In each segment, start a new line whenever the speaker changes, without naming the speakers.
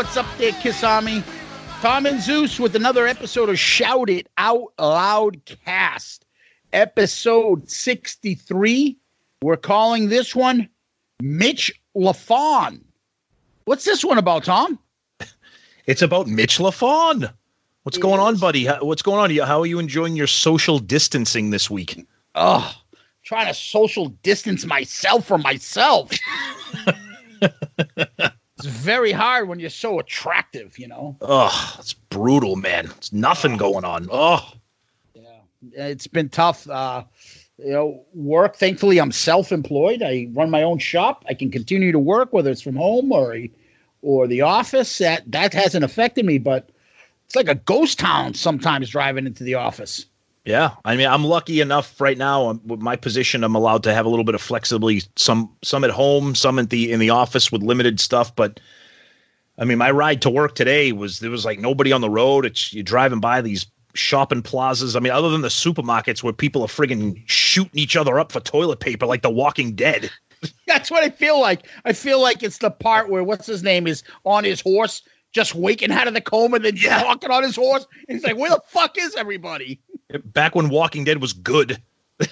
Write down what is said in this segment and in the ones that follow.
What's up there, Kiss Army? Tom and Zeus with another episode of Shout It Out Loudcast. Episode 63. We're calling this one Mitch Lafon. What's this one about, Tom?
It's about Mitch Lafon. What's going on, buddy? What's going on? How are you enjoying your social distancing this week?
Oh, trying to social distance myself from myself. It's very hard when you're so attractive, you know?
Oh, it's brutal, man. It's nothing going on. Oh.
Yeah, it's been tough. Work, thankfully, I'm self-employed. I run my own shop. I can continue to work, whether it's from home or the office. That hasn't affected me, but it's like a ghost town sometimes driving into the office.
Yeah, I mean, I'm lucky enough right now with my position. I'm allowed to have a little bit of flexibility. Some at home, some in the office with limited stuff. But I mean, my ride to work today there was like nobody on the road. You're driving by these shopping plazas. I mean, other than the supermarkets where people are friggin' shooting each other up for toilet paper like The Walking Dead.
That's what I feel like. I feel like it's the part where what's his name is on his horse, just waking out of the coma, and then walking on his horse. And he's like, "Where the fuck is everybody?"
Back when Walking Dead was good.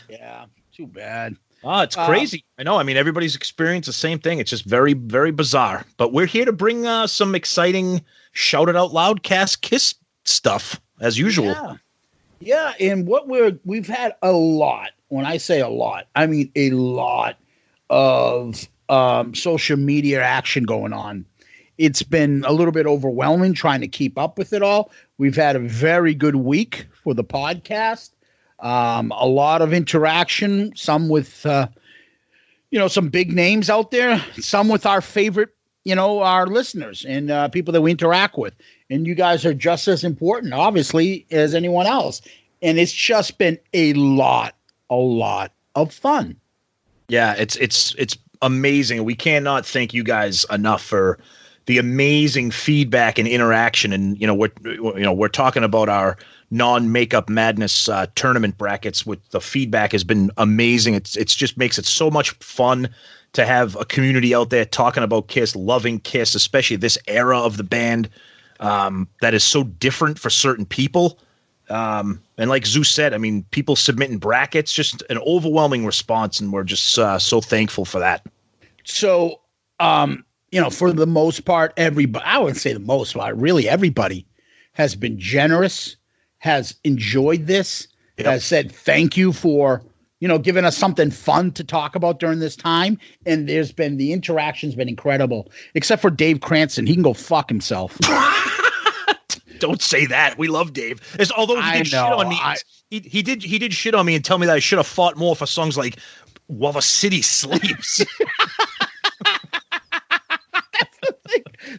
Yeah, too bad.
Oh, it's crazy. I know. I mean, everybody's experienced the same thing. It's just very, very bizarre. But we're here to bring some exciting Shout It Out Loudcast Kiss stuff, as usual.
Yeah, and we've had a lot. When I say a lot, I mean a lot of social media action going on. It's been a little bit overwhelming trying to keep up with it all. We've had a very good week for the podcast. A lot of interaction, some with, some big names out there, some with our favorite, our listeners and people that we interact with. And you guys are just as important, obviously, as anyone else. And it's just been a lot of fun.
Yeah, it's amazing. We cannot thank you guys enough for the amazing feedback and interaction. And we're talking about our non-makeup madness tournament brackets. With the feedback has been amazing. It's just makes it so much fun to have a community out there talking about Kiss, loving Kiss, especially this era of the band that is so different for certain people. And like Zeus said, I mean, people submitting brackets, just an overwhelming response, and we're just so thankful for that.
So, for the most part, everybody, I wouldn't say the most part, really everybody has been generous, has enjoyed this, has said thank you for, giving us something fun to talk about during this time. And the interaction's been incredible, except for Dave Cranston. He can go fuck himself.
Don't say that. We love Dave. Although he did shit on me. He did shit on me and tell me that I should have fought more for songs like While the City Sleeps.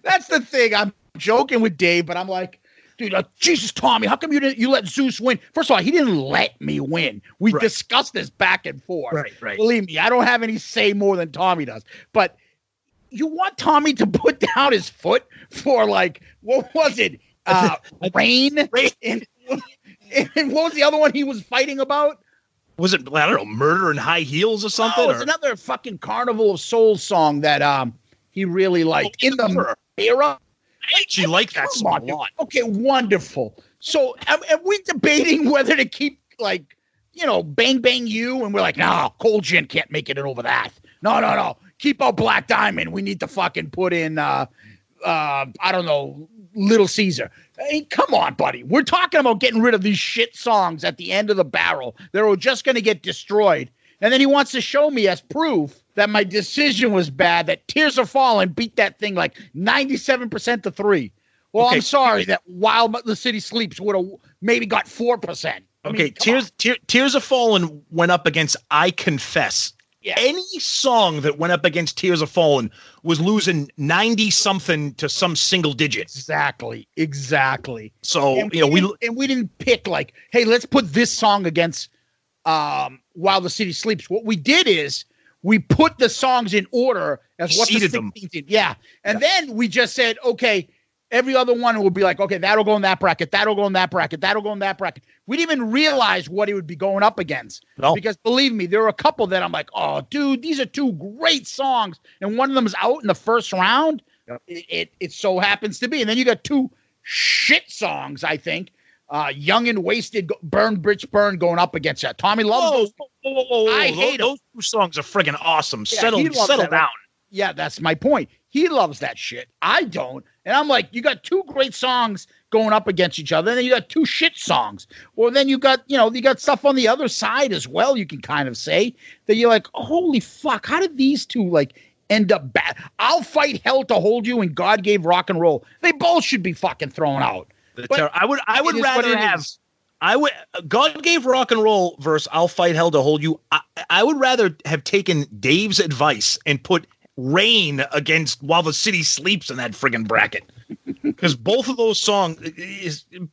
That's the thing. I'm joking with Dave, but I'm like, dude, Jesus, Tommy, how come you let Zeus win? First of all, he didn't let me win. We discussed this back and forth.
Right.
Believe me, I don't have any say more than Tommy does. But you want Tommy to put down his foot for what was it? Rain? And what was the other one he was fighting about?
Was it, I don't know, Murder in High Heels or something?
Oh, it's another fucking Carnival of Souls song that he really liked. In the era?
I actually like that song a lot.
Okay, wonderful. So are we debating whether to keep, Bang Bang You? And we're like, no, Cold Gin can't make it over that. No. Keep out Black Diamond. We need to fucking put in, I don't know, Little Caesar. I mean, come on, buddy. We're talking about getting rid of these shit songs at the end of the barrel that are just going to get destroyed. And then he wants to show me as proof that my decision was bad, that Tears Are Falling beat that thing like 97% to 3. Well, okay. I'm sorry that While the City Sleeps would have maybe got 4%.
Tears Are Fallen went up against I Confess. Yeah. Any song that went up against Tears Are Fallen was losing 90-something to some single digit.
Exactly.
So,
we didn't pick hey, let's put this song against While the City Sleeps. What we did is we put the songs in order as what the 16th. Yeah. And then we just said, okay, every other one will be like, okay, that'll go in that bracket. That'll go in that bracket. That'll go in that bracket. We didn't even realize what it would be going up against. No. Because believe me, there were a couple that I'm like, oh, dude, these are two great songs. And one of them is out in the first round.
Yep.
It so happens to be. And then you got two shit songs, I think. Young and Wasted, Burn, Bitch, Burn going up against that. Tommy loves those.
I hate those two songs are friggin' awesome.
Yeah,
Settle down.
Yeah, that's my point. He loves that shit. I don't. And I'm like, you got two great songs going up against each other, and then you got two shit songs. Or then you got stuff on the other side as well, you can kind of say, that you're like, holy fuck, how did these two like end up bad? I'll Fight Hell to Hold You and God Gave Rock and Roll. They both should be fucking thrown out.
I would rather have God Gave Rock and Roll versus I'll Fight Hell to Hold You. I would rather have taken Dave's advice and put Rain against While the City Sleeps in that friggin' bracket. Because both of those songs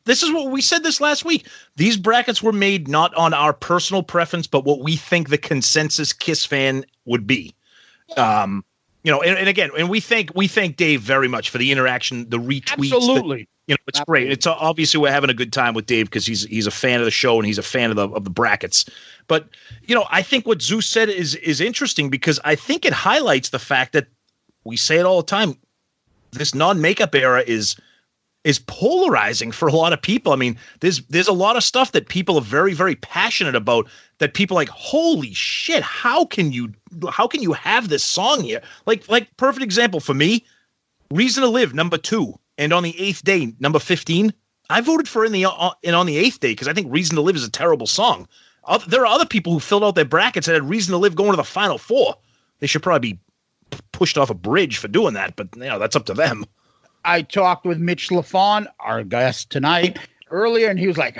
this is what we said this last week. These brackets were made not on our personal preference, but what we think the consensus Kiss fan would be. And again, and we thank Dave very much for the interaction, the retweets.
Absolutely.
It's great. It's obviously we're having a good time with Dave because he's a fan of the show and he's a fan of the brackets. But I think what Zeus said is interesting because I think it highlights the fact that we say it all the time. This non-makeup era is polarizing for a lot of people. I mean, there's a lot of stuff that people are very, very passionate about that people are like, holy shit, how can you have this song here? Like perfect example for me, Reason to Live, number 2. And on the 8th day, number 15, I voted for on the 8th day because I think Reason to Live is a terrible song. There are other people who filled out their brackets that had Reason to Live going to the final 4. They should probably be pushed off a bridge for doing that, but that's up to them.
I talked with Mitch Lafon, our guest tonight, earlier, and he was like,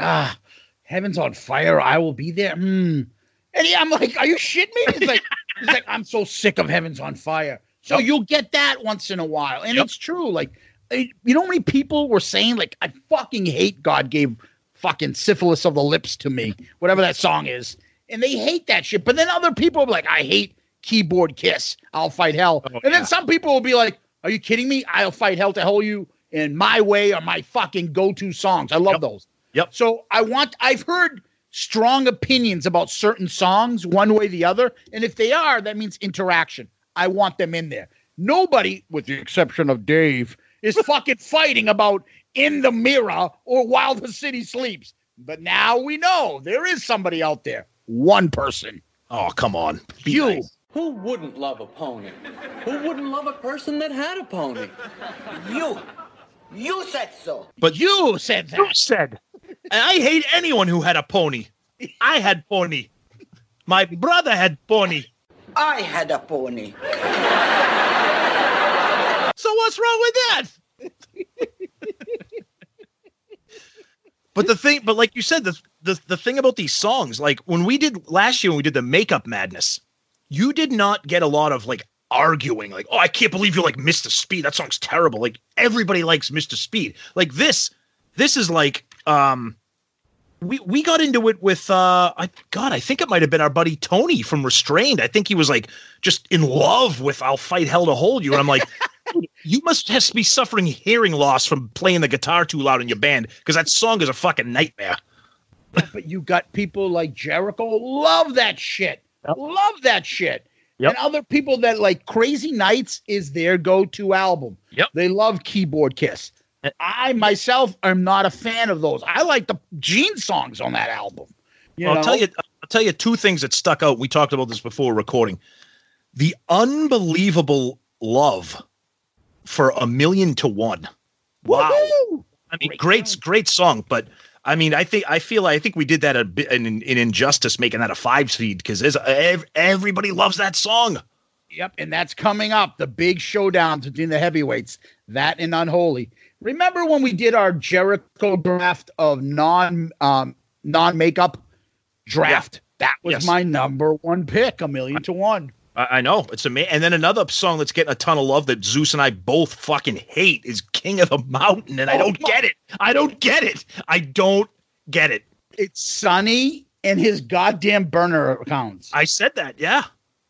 Heaven's on Fire, I will be there. And I'm like, are you shitting me? He's like, I'm so sick of Heaven's on Fire. So you'll get that once in a while. And it's true. Like, you know how many people were saying, like, I fucking hate God Gave fucking Syphilis of the Lips to Me, whatever that song is. And they hate that shit. But then other people will be like, I hate Keyboard Kiss, I'll Fight Hell. And then some people will be like, are you kidding me? I'll Fight Hell to Hold You and My Way are my fucking go-to songs. I love those.
Yep.
So I've heard strong opinions about certain songs one way or the other. And if they are, that means interaction. I want them in there. Nobody, with the exception of Dave, is fucking fighting about In the Mirror or While the City Sleeps. But now we know there is somebody out there. One person.
Oh, come on.
You.
Nice.
Who wouldn't love a pony? Who wouldn't love a person that had a pony?
You said so.
But you said that.
You said. And I hate anyone who had a pony. I had pony. My brother had pony.
I had a pony.
So what's wrong with that? But like you said, the thing about these songs, like when we did last year when we did the Makeup Madness, you did not get a lot of like arguing, like, oh, I can't believe you like Mr. Speed. That song's terrible. Like everybody likes Mr. Speed. Like this is like we got into it with I think it might have been our buddy Tony from Restrained. I think he was like just in love with I'll Fight Hell to Hold You. And I'm like, you must have to be suffering hearing loss from playing the guitar too loud in your band because that song is a fucking nightmare.
But you got people like Jericho love that shit.
Yep.
Love that shit.
Yep.
And other people that like Crazy Nights is their go-to album.
Yep.
They love Keyboard Kiss. I myself am not a fan of those. I like the Gene songs on that album.
I'll tell you two things that stuck out. We talked about this before recording. The unbelievable love for A Million to One. Wow.
Woo-hoo!
I mean, great song, but I mean, I think we did that a bit in Injustice, making that a 5 seed because everybody loves that song.
Yep, and that's coming up. The big showdown between the heavyweights, that and Unholy. Remember when we did our Jericho draft of non-makeup draft? Yeah. That was my number one pick, A Million to One.
I know. It's amazing. And then another song that's getting a ton of love that Zeus and I both fucking hate is King of the Mountain, and I don't get it. I don't get it. It's
Sonny and his goddamn burner accounts.
I said that, yeah.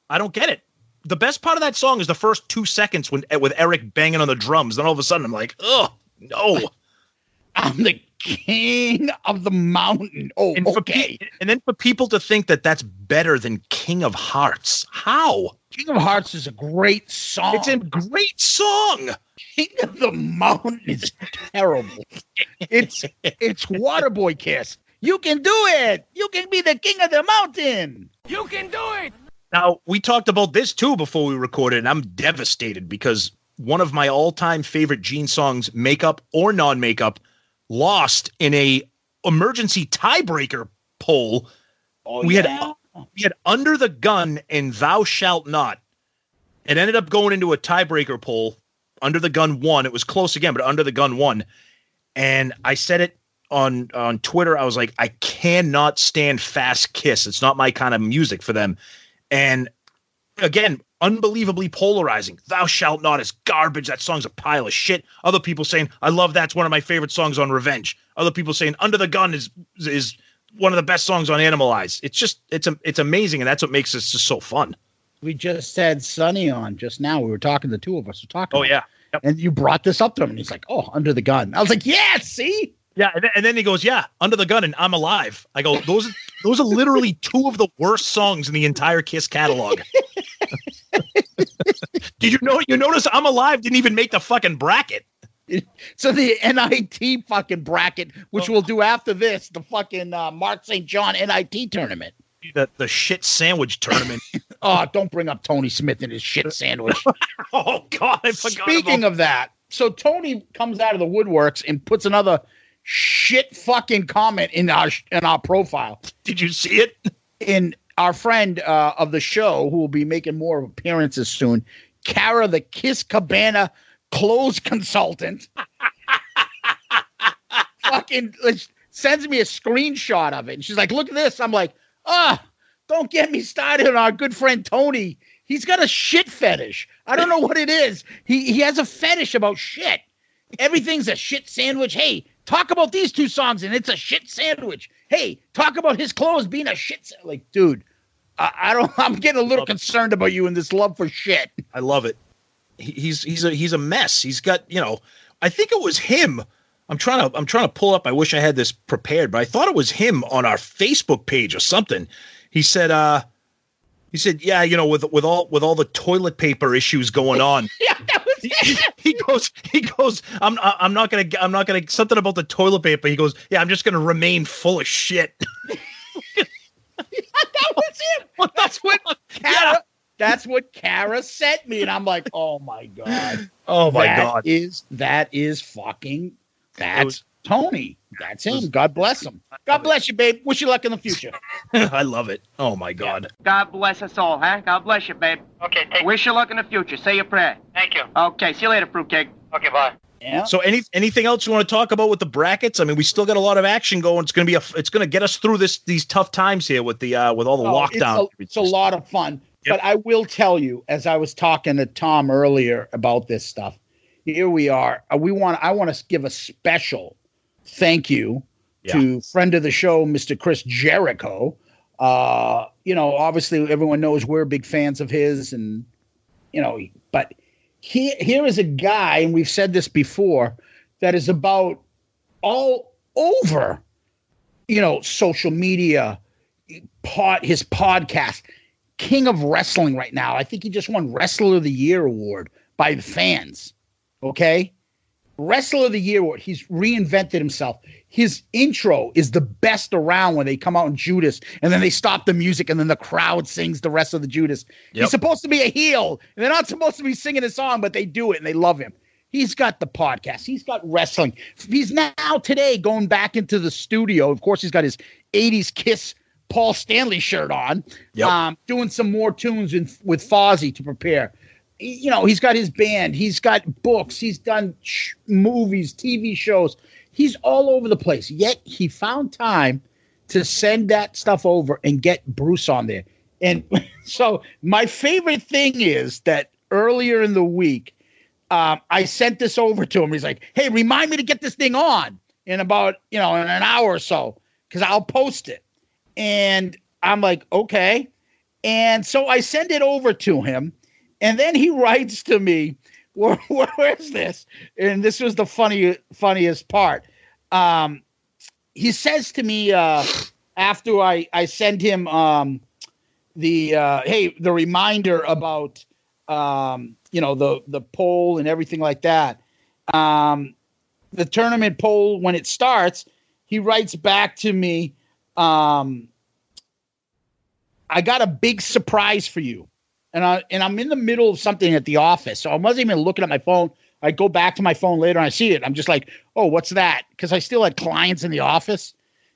I don't get it. The best part of that song is the first 2 seconds with Eric banging on the drums. Then all of a sudden I'm like, oh, no.
I'm the king of the mountain. Oh,
And
okay.
And then for people to think that that's better than King of Hearts. How?
King of Hearts is a great song.
It's a great song.
King of the Mountain is terrible. It's Waterboy Kiss. You can do it. You can be the king of the mountain.
You can do it!
Now, we talked about this too before we recorded, and I'm devastated because one of my all-time favorite Gene songs, makeup or non-makeup, lost in a emergency tiebreaker poll.
Oh,
we had Under the Gun and Thou Shalt Not. It ended up going into a tiebreaker poll. Under the Gun won. It was close again, but Under the Gun won. And I said it on Twitter. I was like, I cannot stand Fast Kiss. It's not my kind of music for them. And again, unbelievably polarizing. Thou Shalt Not is garbage. That song's a pile of shit. Other people saying, I love that. It's one of my favorite songs on Revenge. Other people saying Under the Gun is one of the best songs on Animalize. It's just, it's amazing. And that's what makes this just so fun.
We just had Sonny on just now. We were talking, the two of us were talking.
Oh, yeah. Yep.
And you brought this up to him, and he's like, oh, Under the Gun. I was like, yeah, see?
Yeah, and then he goes, yeah, Under the Gun and I'm Alive. I go, those are literally two of the worst songs in the entire Kiss catalog. Did you notice I'm Alive didn't even make the fucking bracket?
So the NIT fucking bracket, which we'll do after this, the fucking Mark St. John NIT tournament.
The shit sandwich tournament.
Oh, don't bring up Tony Smith and his shit sandwich.
Oh, God, I forgot.
Speaking of that, so Tony comes out of the woodworks and puts another shit fucking comment in our profile.
Did you see it?
In our friend of the show, who will be making more appearances soon, Kara, the Kiss Cabana clothes consultant, fucking sends me a screenshot of it. And she's like, look at this. I'm like, don't get me started on our good friend Tony. He's got a shit fetish. I don't know what it is. He has a fetish about shit. Everything's a shit sandwich. Hey, talk about these two songs and it's a shit sandwich. Hey, talk about his clothes being a shit like, dude, I'm getting a little concerned about you and this love for shit.
I love it. He's a mess. He's got, I think it was him. I'm trying to pull up. I wish I had this prepared, but I thought it was him on our Facebook page or something. He said, yeah, with all the toilet paper issues going on.
Yeah, that was it.
He goes, I'm not gonna something about the toilet paper. He goes, yeah, I'm just gonna remain full of shit.
That was it. Well, that's what Kara. Yeah. That's what Kara sent me, and I'm like, oh my god.
Oh my god.
That's Tony. That's him. God bless him. God bless you, babe. Wish you luck in the future.
I love it. Oh my god.
God bless us all, huh? God bless you, babe.
Okay,
Wish you luck in the future. Say your prayer.
Thank you.
Okay, see you later, fruitcake.
Okay, bye.
Yeah.
So anything else you want to talk about with the brackets? I mean, we still got a lot of action going. It's going to get us through these tough times here with all the lockdown.
It's a lot of fun. Yep. But I will tell you, as I was talking to Tom earlier about this stuff, here we are. I want to give a special thank you to friend of the show, Mr. Chris Jericho. Obviously everyone knows we're big fans of his, and but here is a guy, and we've said this before, that is about all over, social media, his podcast, king of wrestling right now. I think he just won Wrestler of the Year award by the fans. Okay. Wrestler of the Year award. He's reinvented himself. His intro is the best around when they come out in Judas and then they stop the music and then the crowd sings the rest of the Judas. Yep. He's supposed to be a heel and they're not supposed to be singing a song, but they do it and they love him. He's got the podcast. He's got wrestling. He's now today going back into the studio. Of course, he's got his 80s Kiss Paul Stanley shirt on, doing some more tunes with Fozzy to prepare. He's got his band. He's got books. He's done movies, TV shows. He's all over the place. Yet he found time to send that stuff over and get Bruce on there. And so my favorite thing is that earlier in the week, I sent this over to him. He's like, hey, remind me to get this thing on in about, in an hour or so, because I'll post it. And I'm like, okay. And so I send it over to him. And then he writes to me, where's this? And this was the funniest part. he says to me after I send him the reminder about the poll and everything like that. The tournament poll, when it starts, he writes back to me, I got a big surprise for you. And I'm in the middle of something at the office, so I wasn't even looking at my phone. I go back to my phone later and I see it. I'm just like, oh, what's that? Because I still had clients in the office.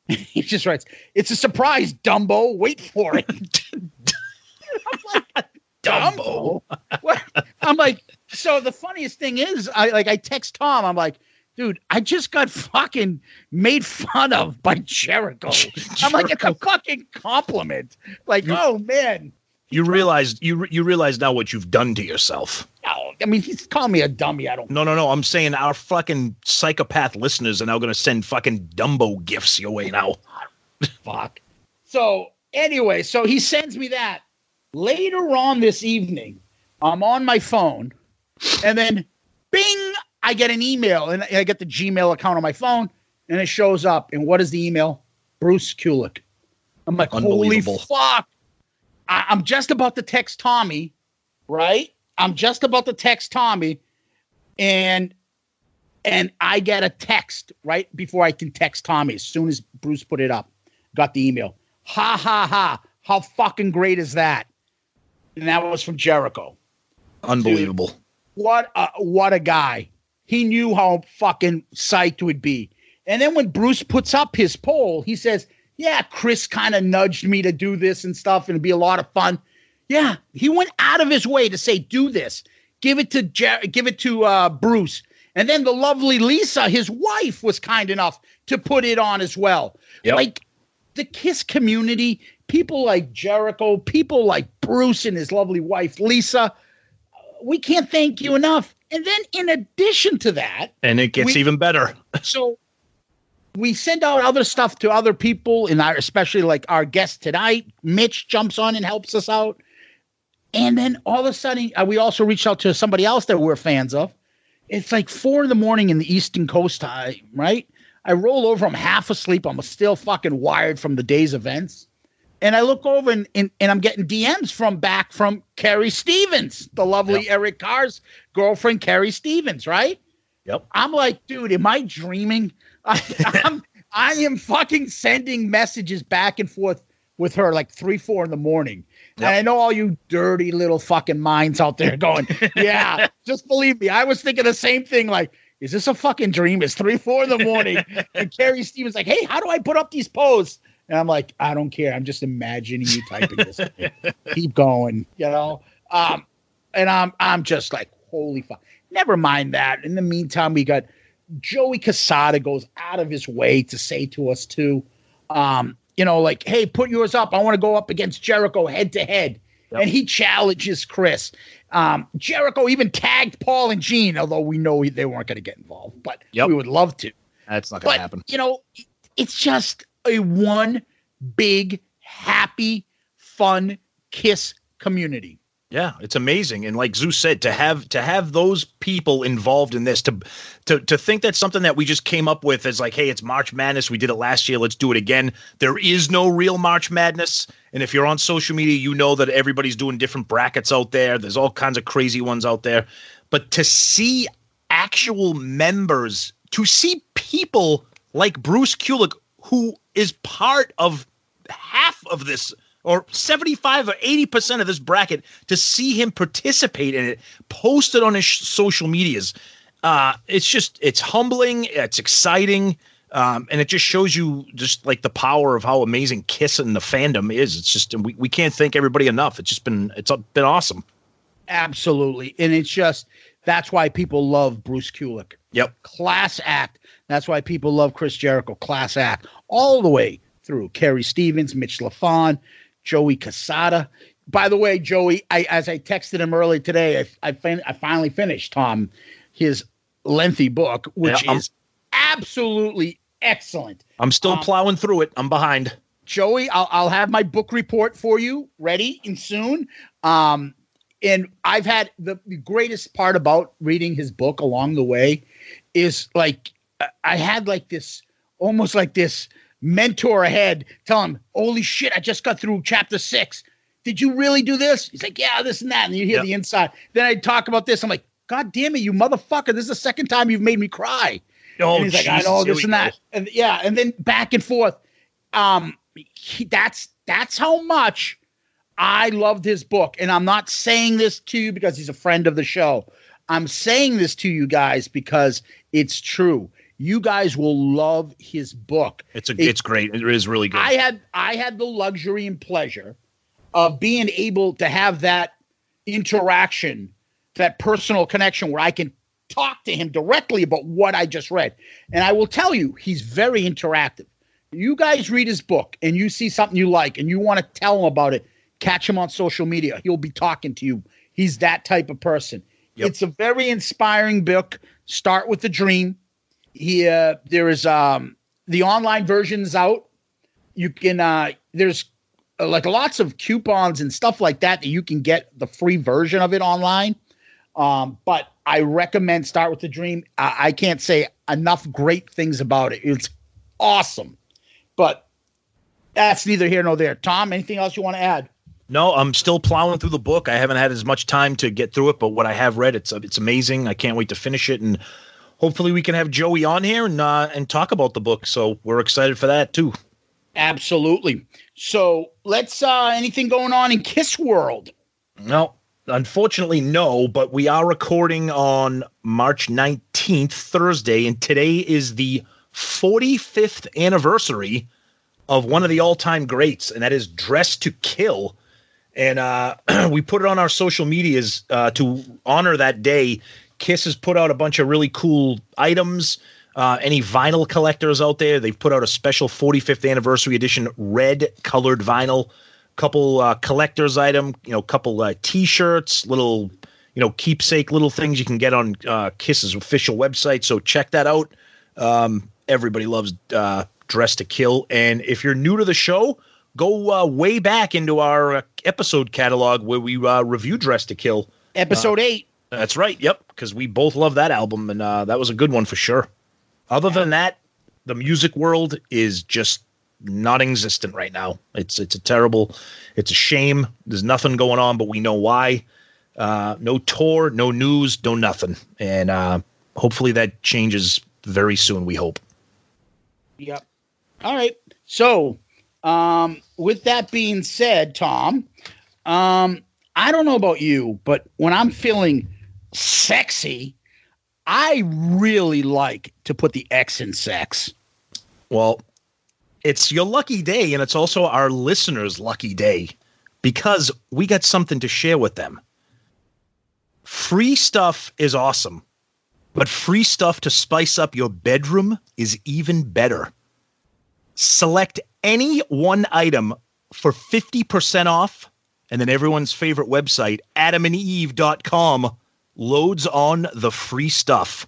He just writes, "It's a surprise, Dumbo. Wait for it." I'm like, Dumbo? What? I'm like, so the funniest thing is, I text Tom. I'm like, dude, I just got fucking made fun of by Jericho. I'm like, it's a fucking compliment. Like, oh man.
You realize now what you've done to yourself.
No, I mean, he's calling me a dummy. I don't.
No. I'm saying our fucking psychopath listeners are now going to send fucking Dumbo gifts your way now.
Fuck. So anyway, so he sends me that. Later on this evening, I'm on my phone, and then bing, I get an email, and I get the Gmail account on my phone, and it shows up. And what is the email? Bruce Kulick. I'm like, holy fuck. I'm just about to text Tommy, right? I'm just about to text Tommy, and I get a text right before I can text Tommy. As soon as Bruce put it up, got the email. Ha, ha, ha. How fucking great is that? And that was from Jericho.
Unbelievable.
Dude, what a guy. He knew how fucking psyched would be. And then when Bruce puts up his poll, he says, yeah, Chris kind of nudged me to do this and stuff, and it'd be a lot of fun. Yeah, he went out of his way to say, do this. Give it to Bruce. And then the lovely Lisa, his wife, was kind enough to put it on as well.
Yep.
Like the KISS community, people like Jericho, people like Bruce and his lovely wife, Lisa, we can't thank you enough. And then in addition to that,
and it gets even better.
So we send out other stuff to other people, and especially like our guest tonight, Mitch jumps on and helps us out. And then all of a sudden, we also reached out to somebody else that we're fans of. It's like 4 a.m. in the Eastern Coast time, right? I roll over, I'm half asleep. I'm still fucking wired from the day's events. And I look over and I'm getting DMs from Carrie Stevens, the lovely Eric Carr's girlfriend, Carrie Stevens, right?
Yep.
I'm like, dude, am I dreaming? I am fucking sending messages back and forth with her like 3, 4 in the morning. Yep. And I know all you dirty little fucking minds out there going, yeah, just believe me. I was thinking the same thing. Like, is this a fucking dream? It's 3, 4 in the morning. And Carrie Stevens like, hey, how do I put up these posts? And I'm like, I don't care. I'm just imagining you typing this. Keep going, you know? And I'm just like, holy fuck. Never mind that. In the meantime, we got Joey Casada goes out of his way to say to us too, like, hey, put yours up. I want to go up against Jericho head to head. And he challenges Chris. Jericho even tagged Paul and Gene, although we know they weren't going to get involved, but we would love to.
That's not going to happen.
It's just a one big, happy, fun KISS community.
Yeah, it's amazing. And like Zeus said, to have those people involved in this, to think that's something that we just came up with as like, hey, it's March Madness. We did it last year. Let's do it again. There is no real March Madness. And if you're on social media, you know that everybody's doing different brackets out there. There's all kinds of crazy ones out there. But to see actual members, to see people like Bruce Kulick, who is part of half of this, or 75 or 80% of this bracket, to see him participate in it, post it on his social medias. It's humbling. It's exciting. And it just shows you just like the power of how amazing KISS and the fandom is. It's just, we can't thank everybody enough. It's been awesome.
Absolutely. And it's just, that's why people love Bruce Kulick.
Yep. Class
act. That's why people love Chris Jericho. Class act. All the way through. Carrie Stevens, Mitch Lafon, Joey Casada. By the way, Joey, as I texted him early today, I finally finished, Tom, his lengthy book, which is absolutely excellent.
I'm still plowing through it. I'm behind.
Joey, I'll have my book report for you ready and soon. And I've had the greatest part about reading his book along the way is like I had like this, almost like this mentor ahead, tell him, holy shit, I just got through chapter 6. Did you really do this? He's like, yeah, this and that. And you hear the inside. Then I talk about this. I'm like, God damn it, you motherfucker. This is the second time you've made me cry.
Oh,
and he's like, I know this and that. And and then back and forth. That's how much I loved his book. And I'm not saying this to you because he's a friend of the show. I'm saying this to you guys because it's true. You guys will love his book.
It's great. It is really good.
I had the luxury and pleasure of being able to have that interaction, that personal connection where I can talk to him directly about what I just read. And I will tell you, he's very interactive. You guys read his book and you see something you like and you want to tell him about it, catch him on social media. He'll be talking to you. He's that type of person. Yep. It's a very inspiring book. Start with the Dream. There is the online version's out. You can there's like lots of coupons and stuff like that you can get the free version of it online. But I recommend Start with the Dream. I can't say enough great things about it. It's awesome. But that's neither here nor there. Tom, anything else you want to add?
No, I'm still plowing through the book. I haven't had as much time to get through it, but what I have read, it's amazing. I can't wait to finish it, and hopefully we can have Joey on here and talk about the book. So we're excited for that too. Absolutely.
So let's anything going on in Kiss World?
No, unfortunately, no, but we are recording on March 19th, Thursday, and today is the 45th anniversary of one of the all-time greats, and that is Dress to Kill. And we put it on our social medias to honor that day. Kiss has put out a bunch of really cool items. Any vinyl collectors out there, they've put out a special 45th anniversary edition red colored vinyl, couple collector's item, couple T-shirts, little, keepsake little things you can get on Kiss's official website. So check that out. Everybody loves Dress to Kill. And if you're new to the show, go way back into our episode catalog where we review Dress to Kill.
Episode 8.
That's right. Yep. Because we both love that album, and that was a good one for sure. Other than that, the music world is just not existent right now. It's a shame. There's nothing going on, but we know why. No tour, no news, no nothing. And hopefully that changes very soon, we hope.
Yep. All right. So with that being said, Tom, I don't know about you, but when I'm feeling sexy, I really like to put the X in sex.
Well, it's your lucky day, and it's also our listeners' lucky day because we got something to share with them. Free stuff is awesome, but free stuff to spice up your bedroom is even better. Select any one item for 50% off, and then everyone's favorite website, adamandeve.com, loads on the free stuff.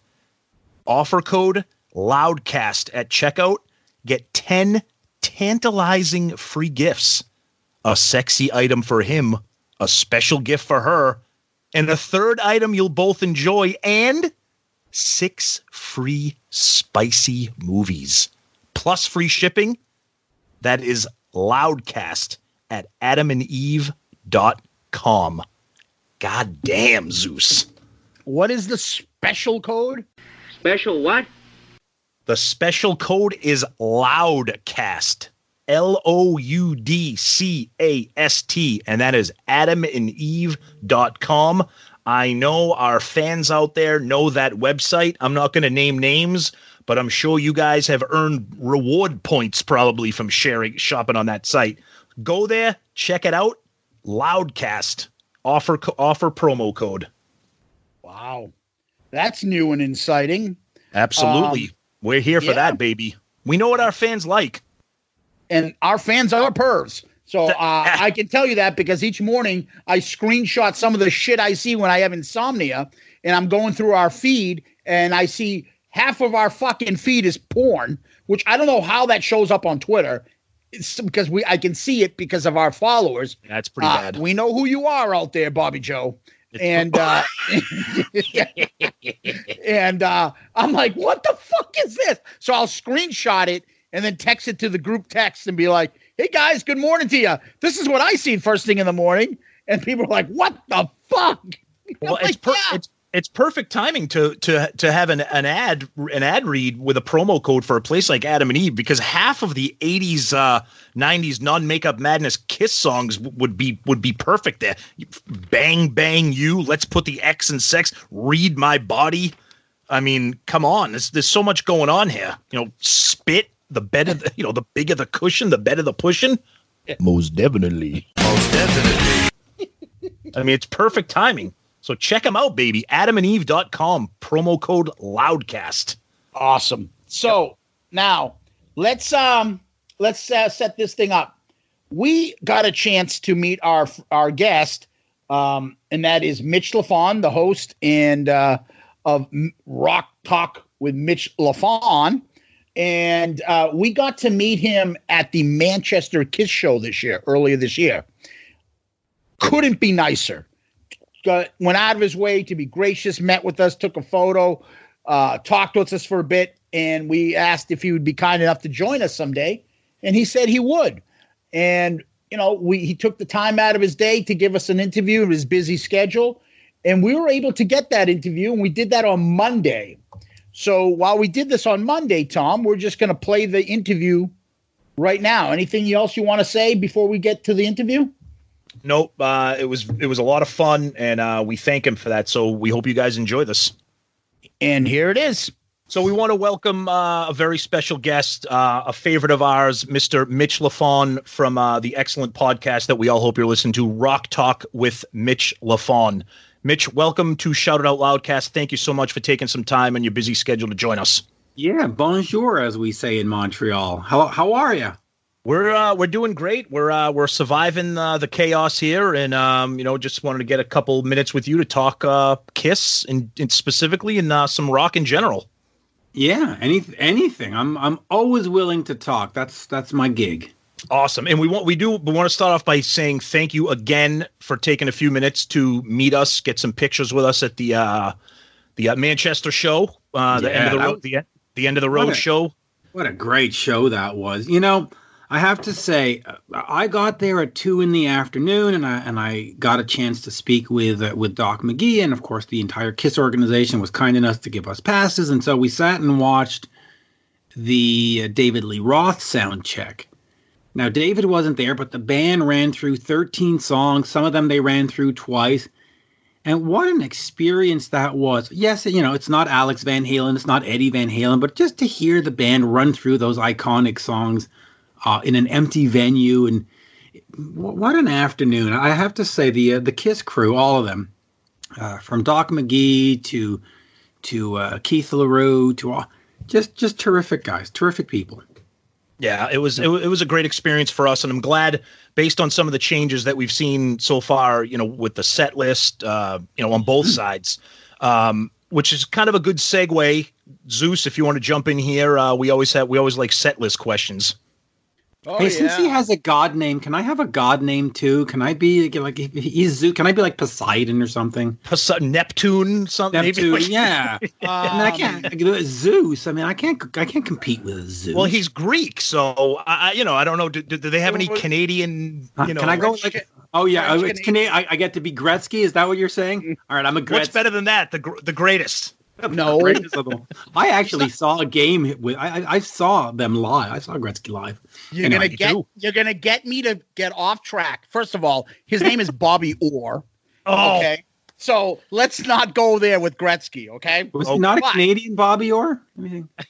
Offer code Loudcast at checkout. Get 10 tantalizing free gifts. A sexy item for him, a special gift for her, and a third item you'll both enjoy, and 6 free spicy movies. Plus free shipping. That is Loudcast at adamandeve.com. God damn, Zeus.
What is the special code?
Special what?
The special code is Loudcast. Loudcast. And that is adamandeve.com. I know our fans out there know that website. I'm not going to name names, but I'm sure you guys have earned reward points probably from shopping on that site. Go there, check it out. Loudcast. Offer promo code.
Wow. That's new and exciting.
Absolutely. We're here for that, baby. We know what our fans like.
And our fans are pervs. So I can tell you that because each morning I screenshot some of the shit I see when I have insomnia, and I'm going through our feed and I see half of our fucking feed is porn, which I don't know how that shows up on Twitter. It's because I can see it because of our followers.
That's pretty bad.
We know who you are out there, Bobby Joe. And and I'm like, what the fuck is this? So I'll screenshot it and then text it to the group text and be like, hey guys, good morning to you. This is what I see first thing in the morning. And people are like, what the fuck?
Well,
Like,
it's perfect timing to have an ad read with a promo code for a place like Adam and Eve, because half of the 80s 90s non-makeup madness Kiss songs would be perfect there. Bang bang you, let's put the X in sex, read my body. I mean, come on, there's so much going on here. Spit, the better the bigger the cushion, the better the pushing. Most definitely. I mean, it's perfect timing. So check them out, baby. AdamandEve.com, promo code Loudcast.
Awesome. So now let's set this thing up. We got a chance to meet our guest, and that is Mitch Lafon, the host and of Rock Talk with Mitch Lafon. And we got to meet him at the Manchester Kiss show earlier this year. Couldn't be nicer. Went out of his way to be gracious, met with us, took a photo, talked with us for a bit, and we asked if he would be kind enough to join us someday, and he said he would. And he took the time out of his day to give us an interview in his busy schedule, and we were able to get that interview, and we did that on Monday. So while we did this on Monday, Tom, we're just going to play the interview right now. Anything else you want to say before we get to the interview?
Nope. It was a lot of fun, and we thank him for that. So we hope you guys enjoy this.
And here it is.
So we want to welcome a very special guest, a favorite of ours, Mr. Mitch Lafon from the excellent podcast that we all hope you're listening to, Rock Talk with Mitch Lafon. Mitch, welcome to Shout It Out Loudcast. Thank you so much for taking some time in your busy schedule to join us.
Yeah, bonjour, as we say in Montreal. How are you?
We're doing great. We're surviving the chaos here, and just wanted to get a couple minutes with you to talk Kiss and specifically and some rock in general.
Yeah, anything. I'm always willing to talk. That's my gig.
Awesome. And we want to start off by saying thank you again for taking a few minutes to meet us, get some pictures with us at the Manchester show, the end of the road show.
What a great show that was. I have to say, I got there at 2 p.m, and I got a chance to speak with Doc McGee, and of course the entire KISS organization was kind enough to give us passes, and so we sat and watched the David Lee Roth sound check. Now David wasn't there, but the band ran through 13 songs. Some of them they ran through twice, and what an experience that was. Yes, it's not Alex Van Halen, it's not Eddie Van Halen, but just to hear the band run through those iconic songs in an empty venue, and what an afternoon! I have to say, the KISS crew, all of them, from Doc McGee to Keith LaRue to all, just terrific guys, terrific people.
Yeah, it was a great experience for us, and I'm glad, based on some of the changes that we've seen so far, with the set list, on both sides, which is kind of a good segue. Zeus, if you want to jump in here, we always like set list questions.
Oh, hey, since he has a god name, can I have a god name too? Can I be like he's Zeus? Can I be like Poseidon or something?
Neptune, something.
Neptune, maybe. Yeah. I can't Zeus. I mean, I can't compete with Zeus.
Well, he's Greek, so I don't know. Do they have any Canadian?
Can I go like? Oh yeah, it's Canadian. I get to be Gretzky. Is that what you're saying? All right, I'm a Gretzky.
What's better than that? The greatest.
No,
I actually saw a game with. I saw them live. I saw Gretzky live.
You're gonna get me to get off track. First of all, his name is Bobby Orr.
Oh.
Okay, so let's not go there with Gretzky. Okay,
was he not a Canadian Bobby Orr?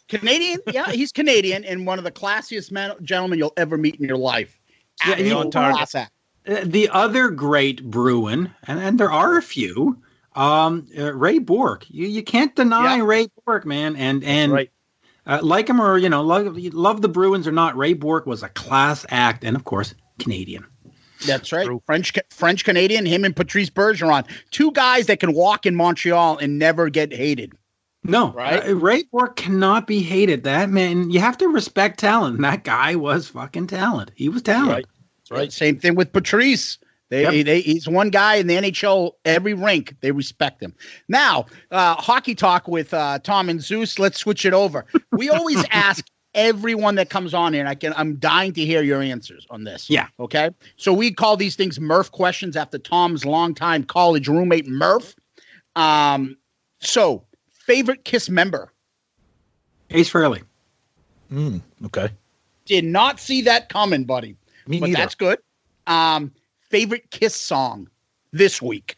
Canadian? Yeah, he's Canadian and one of the classiest gentlemen you'll ever meet in your life.
Yeah, the other great Bruin, and there are a few. Ray Bork. You can't deny Ray Bork, man. And
right.
Like him or love the Bruins or not, Ray Bork was a class act, and of course Canadian.
That's right. True. French Canadian. Him and Patrice Bergeron, two guys that can walk in Montreal and never get hated.
No,
right?
Ray Bork cannot be hated. That man, you have to respect talent. And that guy was fucking talent. He was talent.
Right. That's right. Same thing with Patrice. He's one guy in the NHL, every rink, they respect him. Now, hockey talk with Tom and Zeus. Let's switch it over. We always ask everyone that comes on here, and I'm dying to hear your answers on this.
Yeah.
Okay. So we call these things Murph questions after Tom's longtime college roommate, Murph. So favorite Kiss member?
Ace Frehley.
Okay.
Did not see that coming, buddy.
Me
but
neither.
That's good. Favorite Kiss song this week?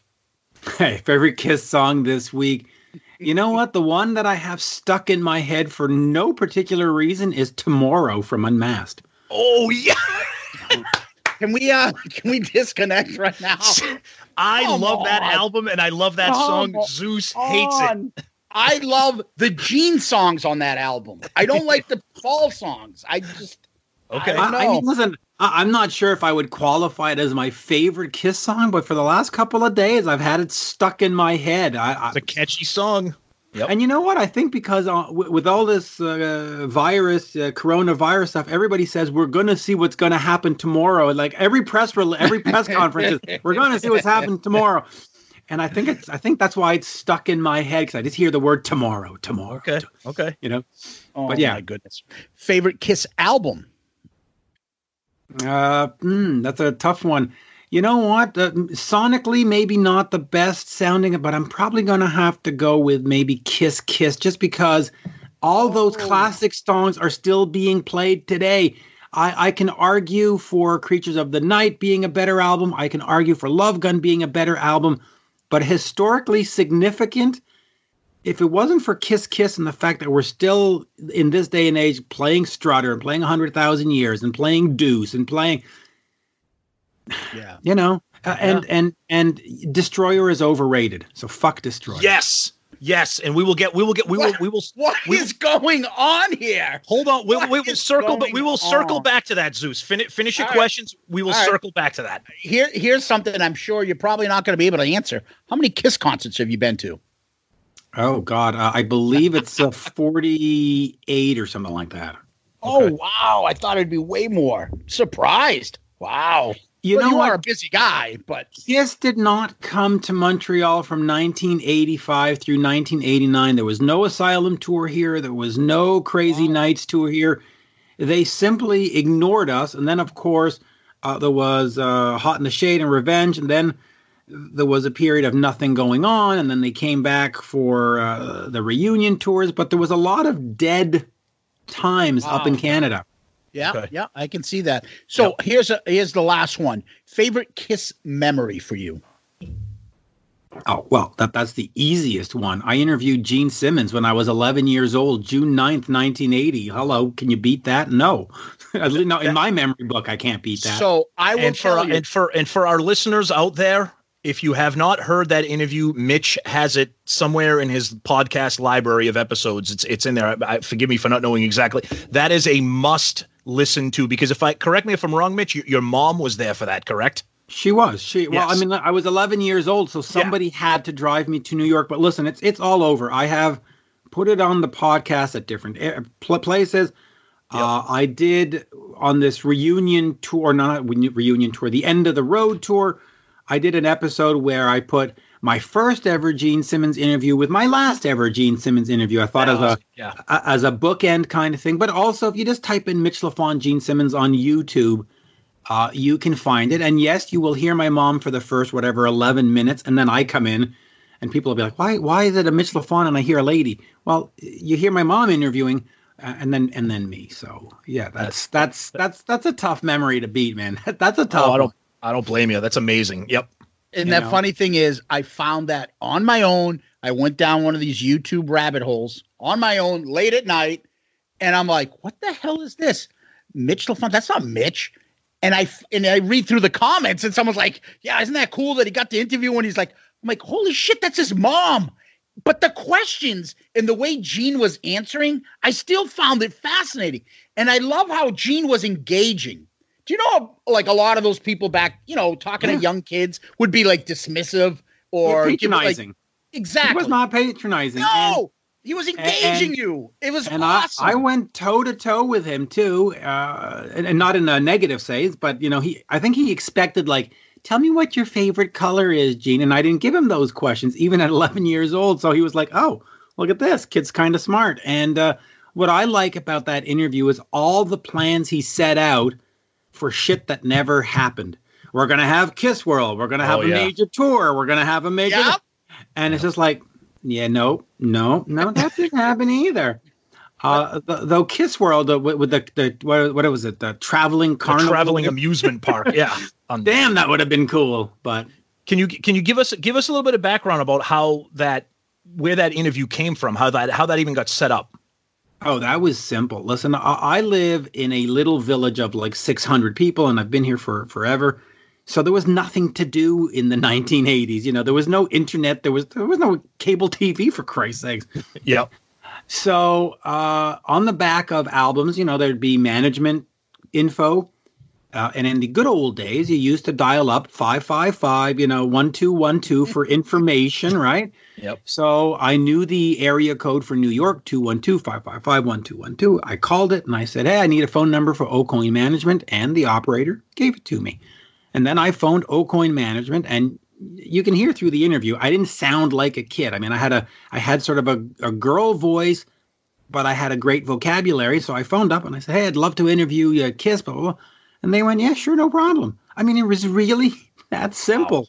Hey, favorite Kiss song this week. You know what? The one that I have stuck in my head for no particular reason is Tomorrow from Unmasked.
Oh yeah.
Can we disconnect right now?
I love that
on.
album and I love that song. Zeus hates it.
I love the Gene songs on that album. I don't like the fall songs. I
Okay.
don't know.
I mean, listen, I'm not sure if I would qualify it as my favorite Kiss song, but for the last couple of days, I've had it stuck in my head.
It's a catchy song. Yep.
And you know what? I think because with all this coronavirus stuff, everybody says we're going to see what's going to happen tomorrow. Like every press conference is, we're going to see what's happening tomorrow. And I think that's why it's stuck in my head, because I just hear the word tomorrow.
Okay.
You know.
Oh,
but yeah,
my goodness. Favorite Kiss album?
That's a tough one. You know what? Sonically, maybe not the best sounding, but I'm probably going to have to go with maybe Kiss Kiss, just because all those classic songs are still being played today. I can argue for Creatures of the Night being a better album. I can argue for Love Gun being a better album. But historically significant, if it wasn't for Kiss Kiss and the fact that we're still in this day and age playing Strutter and playing 100,000 Years and playing Deuce and playing, you know, and Destroyer is overrated. So fuck Destroyer.
Yes, and we will
What is going on here?
Hold on. We will circle, but we will circle back to that, Zeus. Finish your questions. We will circle back to that.
Here's something I'm sure you're probably not going to be able to answer. How many Kiss concerts have you been to?
Oh God, I believe it's 48 or something like that.
Oh wow, I thought it'd be way more. Surprised. Wow. You are a busy guy, but
Kiss did not come to Montreal from 1985 through 1989. There was no Asylum tour here. There was no Crazy Nights tour here. They simply ignored us. And then, of course, there was Hot in the Shade and Revenge. And then there was a period of nothing going on. And then they came back for the reunion tours. But there was a lot of dead times up in Canada.
Yeah, I can see that. So here's the last one. Favorite Kiss memory for you?
Oh, well, that's the easiest one. I interviewed Gene Simmons when I was 11 years old, June 9th, 1980. Hello, can you beat that? No. No, in my memory book, I can't beat that.
So I will tell you.
And for our listeners out there, if you have not heard that interview, Mitch has it somewhere in his podcast library of episodes. It's in there. Forgive me for not knowing exactly. That is a must listen to, because correct me if I'm wrong, Mitch, your mom was there for that, correct?
She was. Well, I mean, I was 11 years old, so somebody had to drive me to New York. But listen, it's all over. I have put it on the podcast at different places. I did on this reunion tour, not reunion tour, the End of the Road tour. I did an episode where I put my first ever Gene Simmons interview with my last ever Gene Simmons interview. I thought as a bookend kind of thing. But also, if you just type in Mitch Lafon, Gene Simmons on YouTube, you can find it. And yes, you will hear my mom for the first, 11 minutes. And then I come in and people will be like, why is it a Mitch Lafon and I hear a lady? Well, you hear my mom interviewing and then me. So yeah, that's a tough memory to beat, man. That's a tough one.
I don't blame you. That's amazing. Yep.
And that funny thing is, I found that on my own. I went down one of these YouTube rabbit holes on my own late at night. And I'm like, what the hell is this? Mitch Lafon? That's not Mitch. And I read through the comments and someone's like, yeah, isn't that cool that he got the interview? And he's like, I'm like, holy shit, that's his mom. But the questions and the way Gene was answering, I still found it fascinating. And I love how Gene was engaging. Do you know, like a lot of those people back, talking to young kids would be like dismissive or
patronizing?
Exactly.
He was not patronizing.
No, he was engaging you. It was awesome.
I went toe to toe with him too, and not in a negative sense, but I think he expected like tell me what your favorite color is, Gene. And I didn't give him those questions, even at 11 years old. So he was like, oh, look at this. Kid's kind of smart. And what I like about that interview is all the plans he set out for shit that never happened. We're going to have Kiss World. We're going to have a major tour. We're going to have a major... Yep. And it's just like, yeah, no, that didn't happen either. Though Kiss World with the what was it? The traveling carnival,
traveling amusement park. Yeah,
damn, that would have been cool. But
can you give us a little bit of background about where that interview came from? How that even got set up?
Oh, that was simple. Listen, I live in a little village of like 600 people, and I've been here for forever. So there was nothing to do in the 1980s. You know, there was no internet. There was no cable TV, for Christ's sakes.
Yep.
So on the back of albums, you know, there'd be management info. And in the good old days, you used to dial up 555, 1212 for information, right?
Yep.
So I knew the area code for New York, 212-555-1212. I called it and I said, hey, I need a phone number for O'Coin Management. And the operator gave it to me. And then I phoned O'Coin Management, and you can hear through the interview, I didn't sound like a kid. I mean, I had sort of a girl voice, but I had a great vocabulary. So I phoned up and I said, hey, I'd love to interview you, Kiss, blah, blah, blah. And they went, yeah, sure, no problem. I mean, it was really that simple. Wow.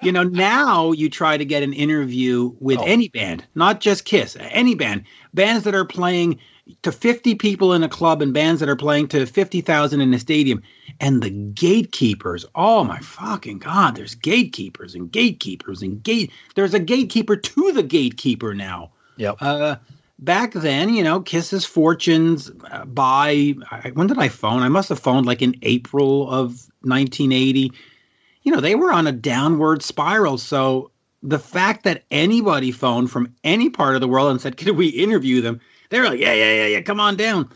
You know, now you try to get an interview with any band, not just Kiss, any band. Bands that are playing to 50 people in a club and bands that are playing to 50,000 in a stadium. And the gatekeepers, oh my fucking God, there's gatekeepers and gatekeepers and there's a gatekeeper to the gatekeeper now.
Yep.
Back then, Kiss's fortunes when did I phone? I must have phoned like in April of 1980. They were on a downward spiral. So the fact that anybody phoned from any part of the world and said, could we interview them? They were like, yeah, come on down.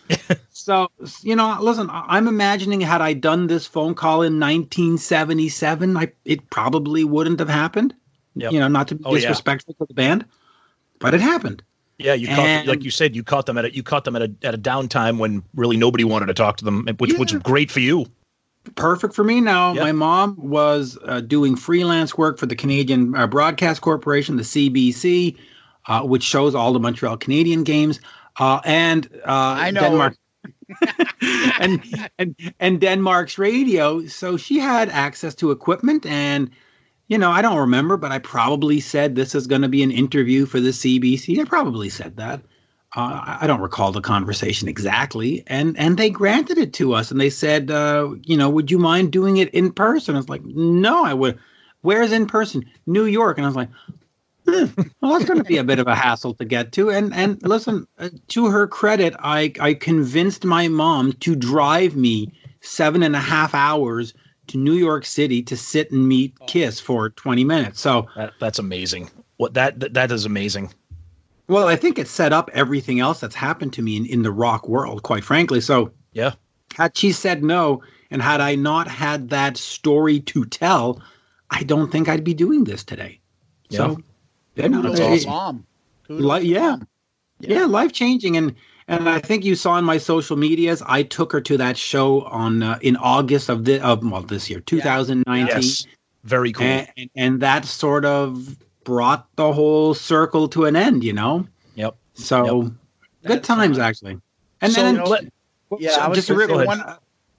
So, listen, I'm imagining had I done this phone call in 1977, it probably wouldn't have happened.
Yep.
Not to be disrespectful to the band, but it happened.
Yeah, like you said, you caught them at a downtime when really nobody wanted to talk to them, which was great for you.
Perfect for me now. Yep. My mom was doing freelance work for the Canadian Broadcast Corporation, the CBC, which shows all the Montreal Canadian games. And
I know
Denmark and Denmark's radio. So she had access to equipment, and I don't remember, but I probably said this is going to be an interview for the CBC. I probably said that. I don't recall the conversation exactly, and they granted it to us, and they said, would you mind doing it in person? I was like, no, I would. Where's in person? New York, and I was like. Well, that's going to be a bit of a hassle to get to. And listen, to her credit, I convinced my mom to drive me 7.5 hours to New York City to sit and meet Kiss for 20 minutes. So
that's amazing. That is amazing.
Well, I think it set up everything else that's happened to me in the rock world, quite frankly. So
yeah,
had she said no, and had I not had that story to tell, I don't think I'd be doing this today.
Yeah.
So.
That's awesome.
Life changing, and I think you saw in my social medias. I took her to that show on in August of this year, 2019.
Yes, very cool.
And that sort of brought the whole circle to an end.
Yep.
So good times actually. And
so,
then
I was
just a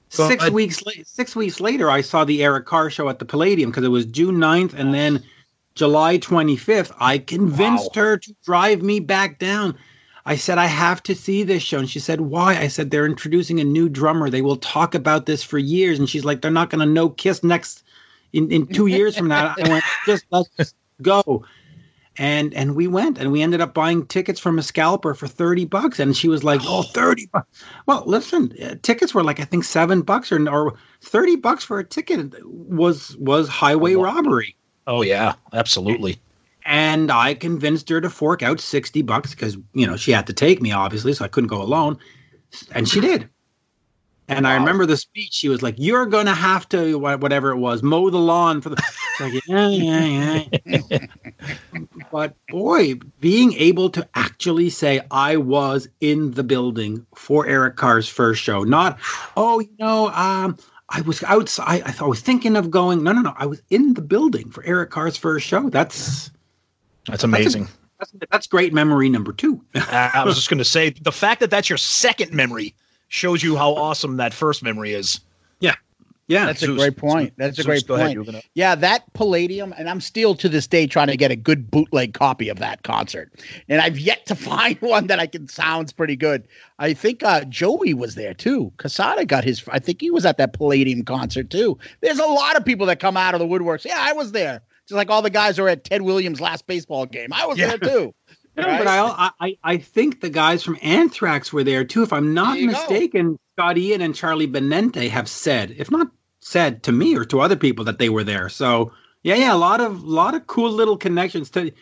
6 weeks later, I saw the Eric Carr show at the Palladium because it was June 9th, and then. July 25th, I convinced her to drive me back down. I said, I have to see this show. And she said, why? I said, they're introducing a new drummer. They will talk about this for years. And she's like, they're not going to know Kiss next in 2 years from now. I went, let's go. And we went, and we ended up buying tickets from a scalper for $30. And she was like, oh, $30. Well, listen, tickets were like, I think $7 or $30 for a ticket was highway robbery.
Oh, yeah, absolutely.
And I convinced her to fork out $60 because, she had to take me, obviously, so I couldn't go alone. And she did. And I remember the speech. She was like, you're going to have to, whatever it was, mow the lawn for the... Like, yeah. But, boy, being able to actually say I was in the building for Eric Carr's first show, not, I was outside. I was thinking of going. No. I was in the building for Eric Carr's first show. That's
amazing.
That's great memory number 2.
I was just going to say, the fact that that's your second memory shows you how awesome that first memory is.
Yeah,
that's a great point. That's a great point. Yeah, that Palladium, and I'm still to this day trying to get a good bootleg copy of that concert, and I've yet to find one that sounds pretty good. I think Joey was there too. Casada got his. I think he was at that Palladium concert too. There's a lot of people that come out of the woodworks. Yeah, I was there. Just like all the guys who were at Ted Williams' last baseball game. I was there too.
Right? But I think the guys from Anthrax were there too. If I'm not mistaken, Scott Ian and Charlie Benente have said, if not said to me or to other people, that they were there. So yeah, a lot of cool little connections to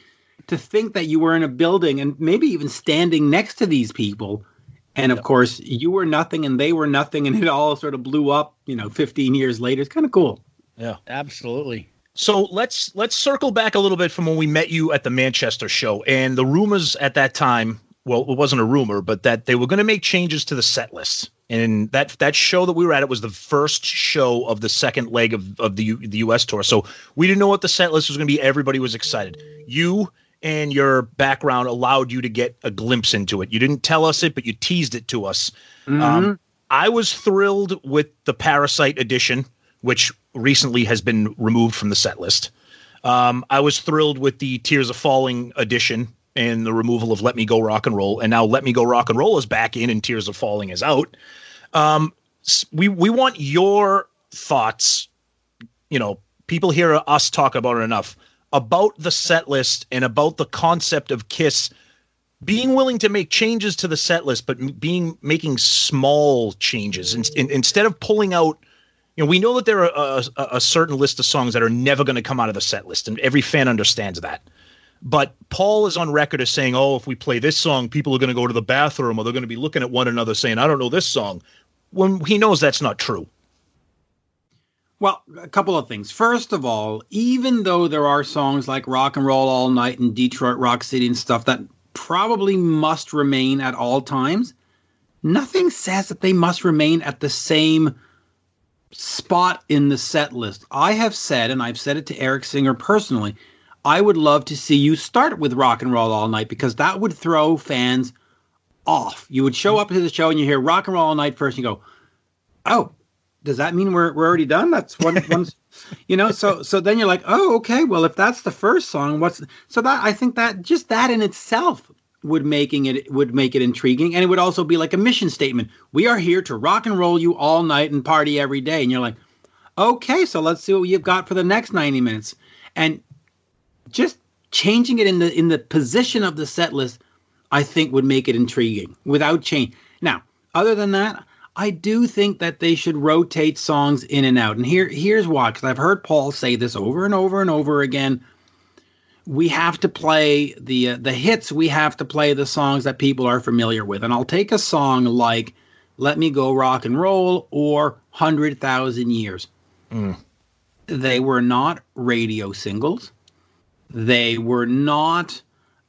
think that you were in a building and maybe even standing next to these people. And of course, you were nothing and they were nothing, and it all sort of blew up, 15 years later. It's kind of cool.
Yeah,
absolutely.
So let's circle back a little bit from when we met you at the Manchester show, and the rumors at that time. Well, it wasn't a rumor, but that they were going to make changes to the set list. And that show that we were at, it was the first show of the second leg of the U.S. tour. So we didn't know what the set list was going to be. Everybody was excited. You and your background allowed you to get a glimpse into it. You didn't tell us it, but you teased it to us. Mm-hmm. I was thrilled with the Parasite edition, which recently has been removed from the set list. I was thrilled with the Tears of Falling edition and the removal of Let Me Go Rock and Roll. And now Let Me Go Rock and Roll is back in and Tears of Falling is out. We want your thoughts. People hear us talk about it enough, about the set list and about the concept of Kiss being willing to make changes to the set list, but making small changes instead of pulling out. We know that there are a certain list of songs that are never going to come out of the set list, and every fan understands that. But Paul is on record as saying, if we play this song, people are going to go to the bathroom, or they're going to be looking at one another saying, I don't know this song, when he knows that's not true.
Well, a couple of things. First of all, even though there are songs like Rock and Roll All Night and Detroit Rock City and stuff that probably must remain at all times, nothing says that they must remain at the same spot in the set list. I have said, and I've said it to Eric Singer personally, I would love to see you start with Rock and Roll All Night, because that would throw fans off. You would show up to the show and you hear Rock and Roll All Night first and you go, oh, does that mean we're already done? That's one so then you're like, oh, okay, well, if that's the first song, I think that just that in itself would make it intriguing, and it would also be like a mission statement. We are here to rock and roll you all night and party every day. And you're like, okay, so let's see what you've got for the next 90 minutes. And just changing it in the position of the set list, I think would make it intriguing without change. Now, other than that, I do think that they should rotate songs in and out. And here's why, because I've heard Paul say this over and over and over again. We have to play the hits. We have to play the songs that people are familiar with. And I'll take a song like Let Me Go Rock and Roll or 100,000 Years. They were not radio singles. They were not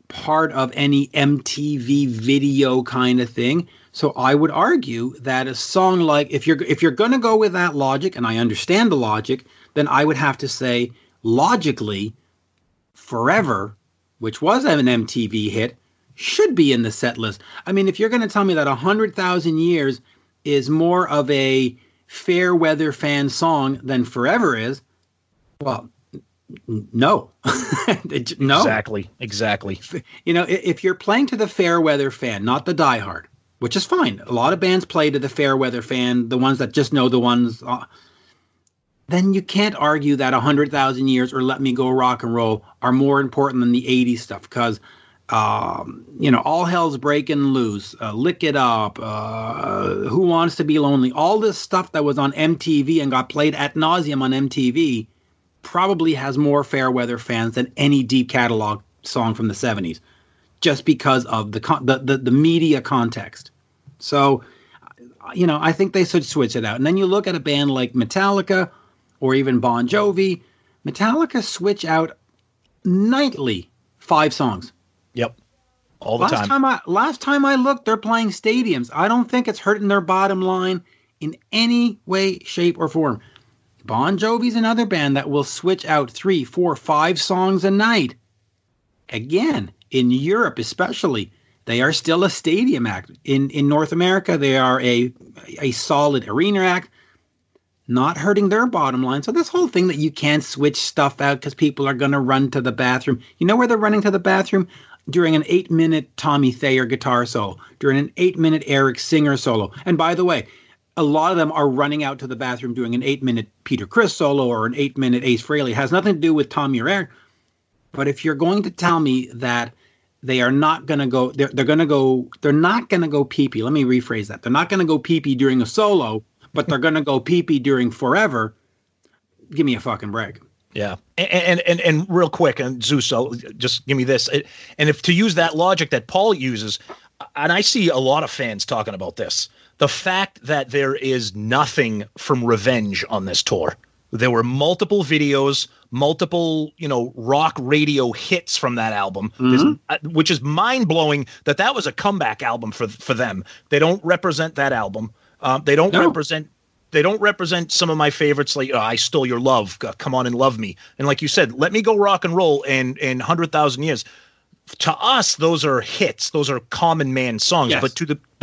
part of any MTV video kind of thing. So I would argue that a song like, if you're going to go with that logic, and I understand the logic, then I would have to say, logically, Forever, which was an MTV hit, should be in the set list. I mean, if you're going to tell me that 100,000 Years is more of a fair weather fan song than Forever is, well, no. No.
Exactly.
If you're playing to the fair weather fan, not the diehard, which is fine. A lot of bands play to the fair weather fan, the ones that just know the ones. Then you can't argue that 100,000 Years or Let Me Go Rock and Roll are more important than the 80s stuff, because, All Hell's Breaking Loose, Lick It Up, Who Wants to Be Lonely, all this stuff that was on MTV and got played ad nauseum on MTV probably has more fair weather fans than any deep catalog song from the 70s, just because of the media context. So, I think they should switch it out. And then you look at a band like Metallica or even Bon Jovi. Metallica switch out nightly 5 songs.
Yep. All the time.
Last time I looked, they're playing stadiums. I don't think it's hurting their bottom line in any way, shape, or form. Bon Jovi's another band that will switch out 3, 4, 5 songs a night. Again, in Europe especially, they are still a stadium act. In North America, they are a solid arena act, not hurting their bottom line. So this whole thing that you can't switch stuff out because people are going to run to the bathroom. You know where they're running to the bathroom? During an 8-minute Tommy Thayer guitar solo, during an 8-minute Eric Singer solo. And by the way, a lot of them are running out to the bathroom doing an 8-minute Peter Criss solo or an 8-minute Ace Frehley. It has nothing to do with Tommy or Eric. But if you're going to tell me that they are not going to go, they're not going to go pee-pee. Let me rephrase that. They're not going to go pee-pee during a solo, but they're going to go pee-pee during Forever. Give me a fucking break.
Yeah. And real quick, and Zeus, just give me this. And if to use that logic that Paul uses, and I see a lot of fans talking about this, the fact that there is nothing from Revenge on this tour. There were multiple videos, multiple, rock radio hits from that album, which is mind-blowing that was a comeback album for them. They don't represent that album. They don't represent some of my favorites like I Stole Your Love, Come On and Love Me. And like you said, Let Me Go Rock and Roll and 100,000 Years. To us, those are hits. Those are common man songs. Yes. But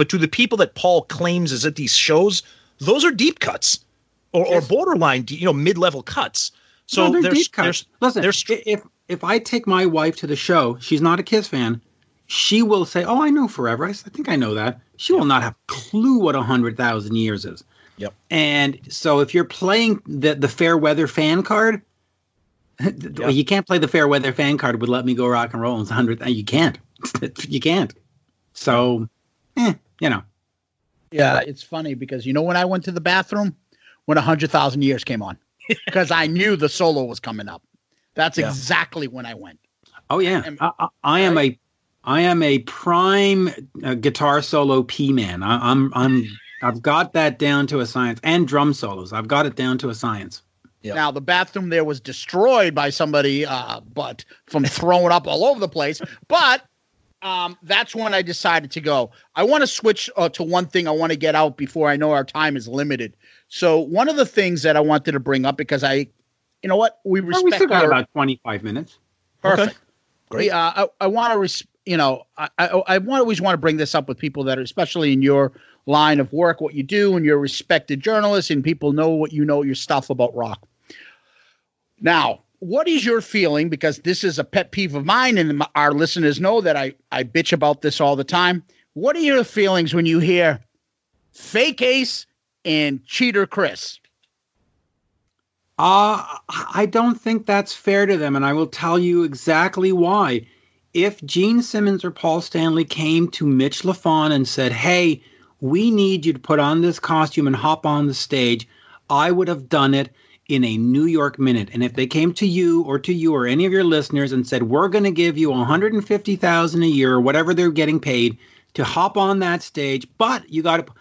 to the people that Paul claims is at these shows, those are deep cuts or borderline, mid-level cuts. So
they're deep cuts. Listen, if I take my wife to the show, she's not a Kiss fan. She will say, "Oh, I know Forever. I think I know that." She will not have a clue what 100,000 Years is.
Yep.
And so if you're playing the fair weather fan card, you can't play the fair weather fan card with Let Me Go Rock and Roll and 100. You can't. You can't. So,
Yeah, it's funny because when I went to the bathroom when 100,000 Years came on, because I knew the solo was coming up. That's exactly when I went.
Oh yeah, I am a prime guitar solo P man. I've got that down to a science, and drum solos. I've got it down to a science.
Yep. Now the bathroom there was destroyed by somebody, but from throwing up all over the place. But that's when I decided to go. I want to switch to one thing I want to get out before I know our time is limited. So one of the things that I wanted to bring up because we respect.
We still got about 25 minutes.
Perfect.
Okay. Great.
I want to, I always want to bring this up with people that are, especially in your line of work, what you do, and you're a respected journalist, and people know your stuff about rock. Now, what is your feeling? Because this is a pet peeve of mine, and our listeners know that I bitch about this all the time. What are your feelings when you hear Fake Ace and Cheater Chris?
I don't think that's fair to them, and I will tell you exactly why. If Gene Simmons or Paul Stanley came to Mitch Lafon and said, "Hey, we need you to put on this costume and hop on the stage," I would have done it in a New York minute. And if they came to you or any of your listeners and said, "We're going to give you $150,000 a year," or whatever they're getting paid, to hop on that stage, but you got to,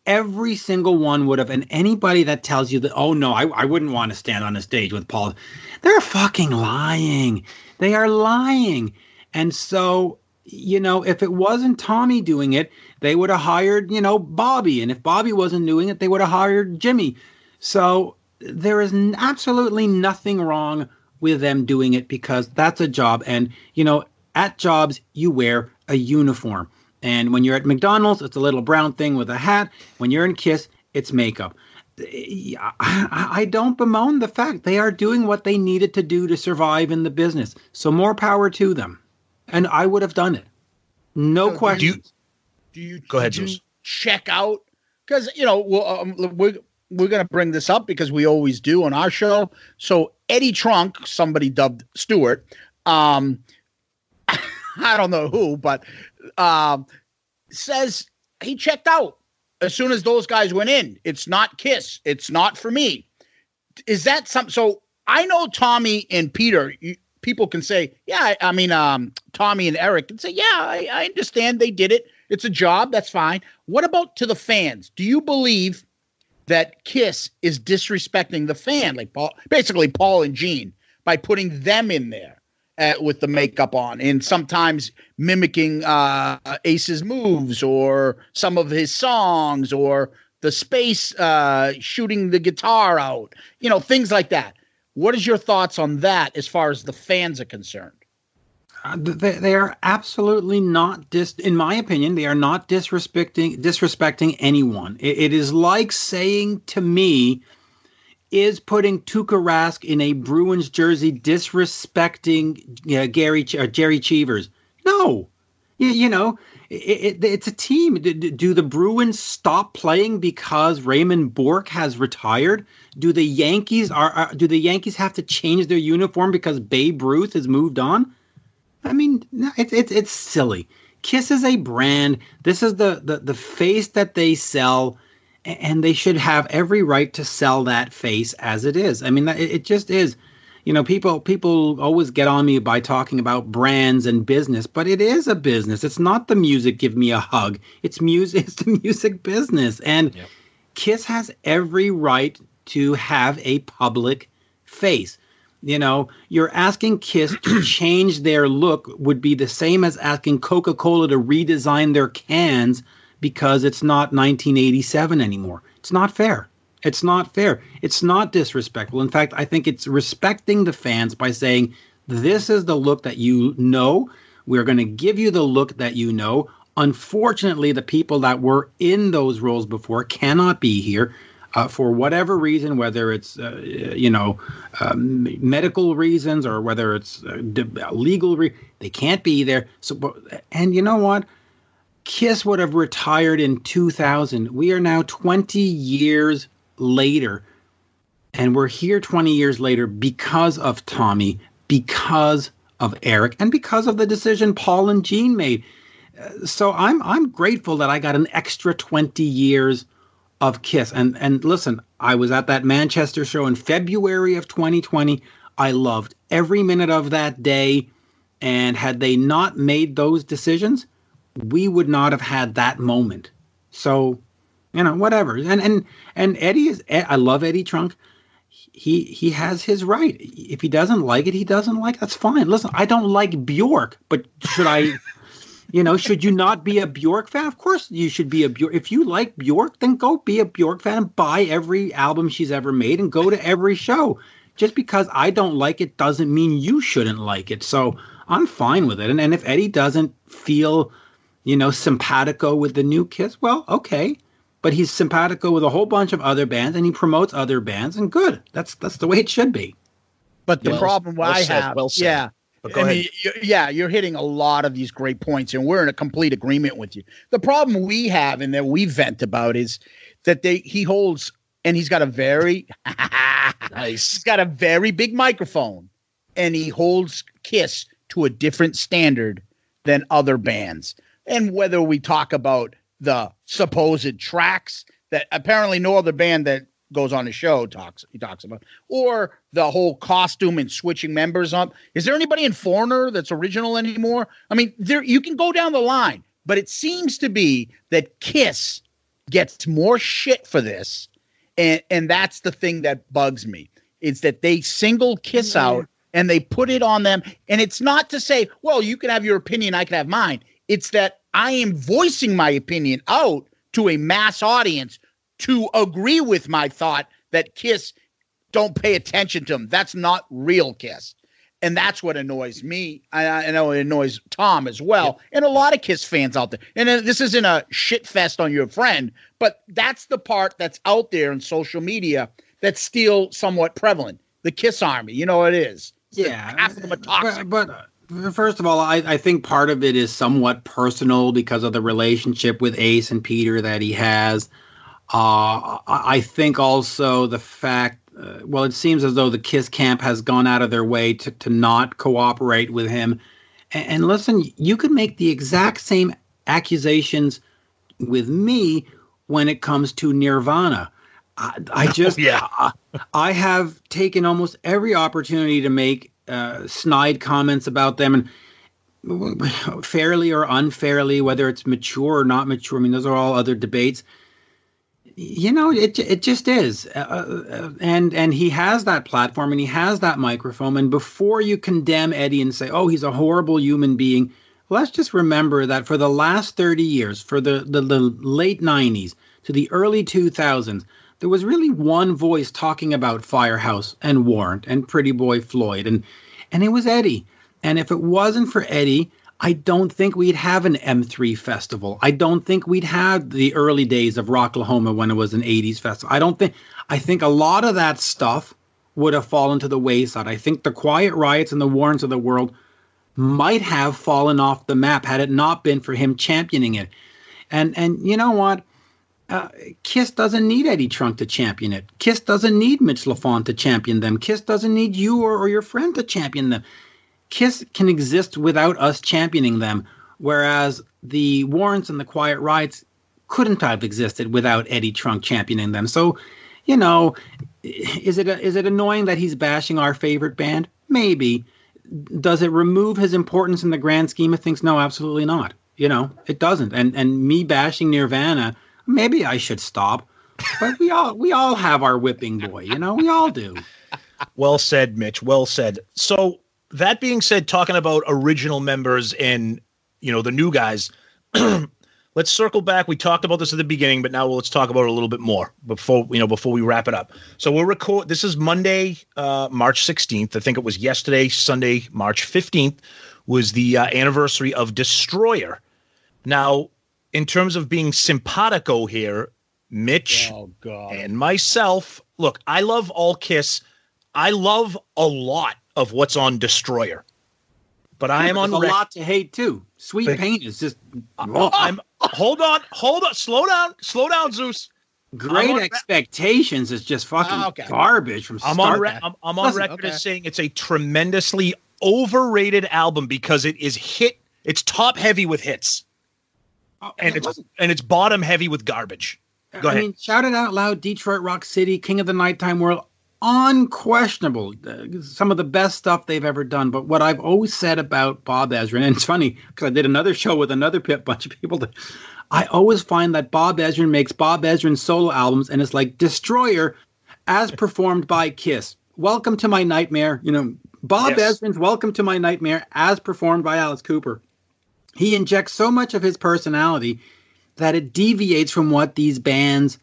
every single one would have. And anybody that tells you that, "Oh no, I wouldn't want to stand on a stage with Paul," they're fucking lying. They are lying. And so, if it wasn't Tommy doing it, they would have hired, Bobby. And if Bobby wasn't doing it, they would have hired Jimmy. So there is absolutely nothing wrong with them doing it because that's a job. And, at jobs, you wear a uniform. And when you're at McDonald's, it's a little brown thing with a hat. When you're in Kiss, it's makeup. I don't bemoan the fact they are doing what they needed to do to survive in the business. So more power to them. And I would have done it. No question.
Do you
go ahead, Zeus?
Check out? Because, we're going to bring this up because we always do on our show. So Eddie Trunk, somebody dubbed Stewart, I don't know who, but says he checked out as soon as those guys went in. It's not Kiss. It's not for me. Is that something? So I know Tommy and Peter, people can say, Tommy and Eric can say, I understand they did it. It's a job. That's fine. What about to the fans? Do you believe that Kiss is disrespecting the fan, like Paul and Gene, by putting them in there with the makeup on and sometimes mimicking Ace's moves or some of his songs or the space shooting the guitar out, you know, things like that. What is your thoughts on that as far as the fans are concerned?
They are absolutely not in my opinion, they are not disrespecting anyone. It is like saying to me, is putting Tuukka Rask in a Bruins jersey disrespecting Jerry Cheevers? No. You know, it's a team. Do the Bruins stop playing because Raymond Bourque has retired? Do the Yankees do the Yankees have to change their uniform because Babe Ruth has moved on? I mean, it's silly. Kiss is a brand. This is the face that they sell, and they should have every right to sell that face as it is. I mean, it just is. You know, people always get on me by talking about brands and business, but it is a business. It's not the music give me a hug. It's music. It's the music business, and Kiss has every right to have a public face. You know, you're asking Kiss to change their look would be the same as asking Coca-Cola to redesign their cans because it's not 1987 anymore. It's not fair. It's not fair. It's not disrespectful. In fact, I think it's respecting the fans by saying, this is the look that you know. We're going to give you the look that you know. Unfortunately, the people that were in those roles before cannot be here. For whatever reason, whether it's, medical reasons or whether it's legal, they can't be there. So, and you know what? Kiss would have retired in 2000. We are now 20 years later, and we're here 20 years later because of Tommy, because of Eric, and because of the decision Paul and Gene made. So I'm grateful that I got an extra 20 years of Kiss. And listen, I was at that Manchester show in February of 2020. I loved every minute of that day. And had they not made those decisions, we would not have had that moment. So, you know, whatever. And Eddie I love Eddie Trunk. He has his right. If he doesn't like it, he doesn't like it. That's fine. Listen, I don't like Bjork, but should I... You know, should you not be a Bjork fan? Of course you should be a Bjork. If you like Bjork, then go be a Bjork fan and buy every album she's ever made and go to every show. Just because I don't like it doesn't mean you shouldn't like it. So I'm fine with it. And if Eddie doesn't feel, you know, simpatico with the new Kiss, well, okay. But he's simpatico with a whole bunch of other bands and he promotes other bands, and good. That's the way it should be.
But the problem I have, yeah.
But I mean,
you're hitting a lot of these great points, and we're in a complete agreement with you. The problem we have, and that we vent about, is that he holds, and he's got a very
nice.
He's got a very big microphone, and he holds Kiss to a different standard than other bands. And whether we talk about the supposed tracks that apparently no other band that goes on the show talks about, or the whole costume and switching members up. Is there anybody in Foreigner that's original anymore? I mean, you can go down the line, but it seems to be that Kiss gets more shit for this, and that's the thing that bugs me. It's that they single Kiss out and they put it on them, and it's not to say, well, you can have your opinion, I can have mine. It's that I am voicing my opinion out to a mass audience to agree with my thought that Kiss don't pay attention to them. That's not real Kiss. And that's what annoys me. I know it annoys Tom as well. And a lot of Kiss fans out there. And this isn't a shit fest on your friend, but that's the part that's out there in social media that's still somewhat prevalent. The Kiss Army, you know what it is.
Yeah.
Half of them are toxic.
But first of all, I think part of it is somewhat personal because of the relationship with Ace and Peter that he has. I think also the fact, it seems as though the Kiss camp has gone out of their way to not cooperate with him. And listen, you could make the exact same accusations with me when it comes to Nirvana. I have taken almost every opportunity to make snide comments about them, and fairly or unfairly, whether it's mature or not mature. I mean, those are all other debates. You know, it just is. And he has that platform and he has that microphone. And before you condemn Eddie and say, oh, he's a horrible human being, let's just remember that for the last 30 years, for the late 90s to the early 2000s, there was really one voice talking about Firehouse and Warrant and Pretty Boy Floyd, and it was Eddie. And if it wasn't for Eddie, I don't think we'd have an M3 festival. I don't think we'd have the early days of Rocklahoma when it was an 80s festival. I think a lot of that stuff would have fallen to the wayside. I think the Quiet Riots and the Warrants of the world might have fallen off the map had it not been for him championing it. And you know what? Kiss doesn't need Eddie Trunk to champion it. Kiss doesn't need Mitch Lafon to champion them. Kiss doesn't need you or your friend to champion them. Kiss can exist without us championing them, whereas the Warrants and the Quiet Riots couldn't have existed without Eddie Trunk championing them. So, you know, is it annoying that he's bashing our favorite band? Maybe. Does it remove his importance in the grand scheme of things? No, absolutely not. You know, it doesn't. And me bashing Nirvana, maybe I should stop. But we all have our whipping boy, you know, we all do.
Well said, Mitch. Well said. So that being said, talking about original members and, you know, the new guys, let's circle back. We talked about this at the beginning, but now let's talk about it a little bit more before we wrap it up. So this is Monday, March 16th. I think it was yesterday, Sunday, March 15th was the anniversary of Destroyer. Now, in terms of being simpatico here, Mitch and myself, look, I love all Kiss. I love a lot of what's on Destroyer. But I am on
a lot to hate too. Sweet Pain is just
hold on, slow down, Zeus.
Great Expectations is just fucking garbage from
I'm on record as saying it's a tremendously overrated album because it's top heavy with hits. And it's bottom heavy with garbage. Go ahead.
I mean, shout it out loud, Detroit Rock City, King of the Nighttime World, unquestionable. Some of the best stuff they've ever done. But what I've always said about Bob Ezrin, and it's funny because I did another show with another bunch of people, I always find that Bob Ezrin makes Bob Ezrin solo albums, and it's like Destroyer as performed by Kiss. Welcome to My Nightmare. You know, Bob Ezrin's Welcome to My Nightmare as performed by Alice Cooper. He injects so much of his personality that it deviates from what these bands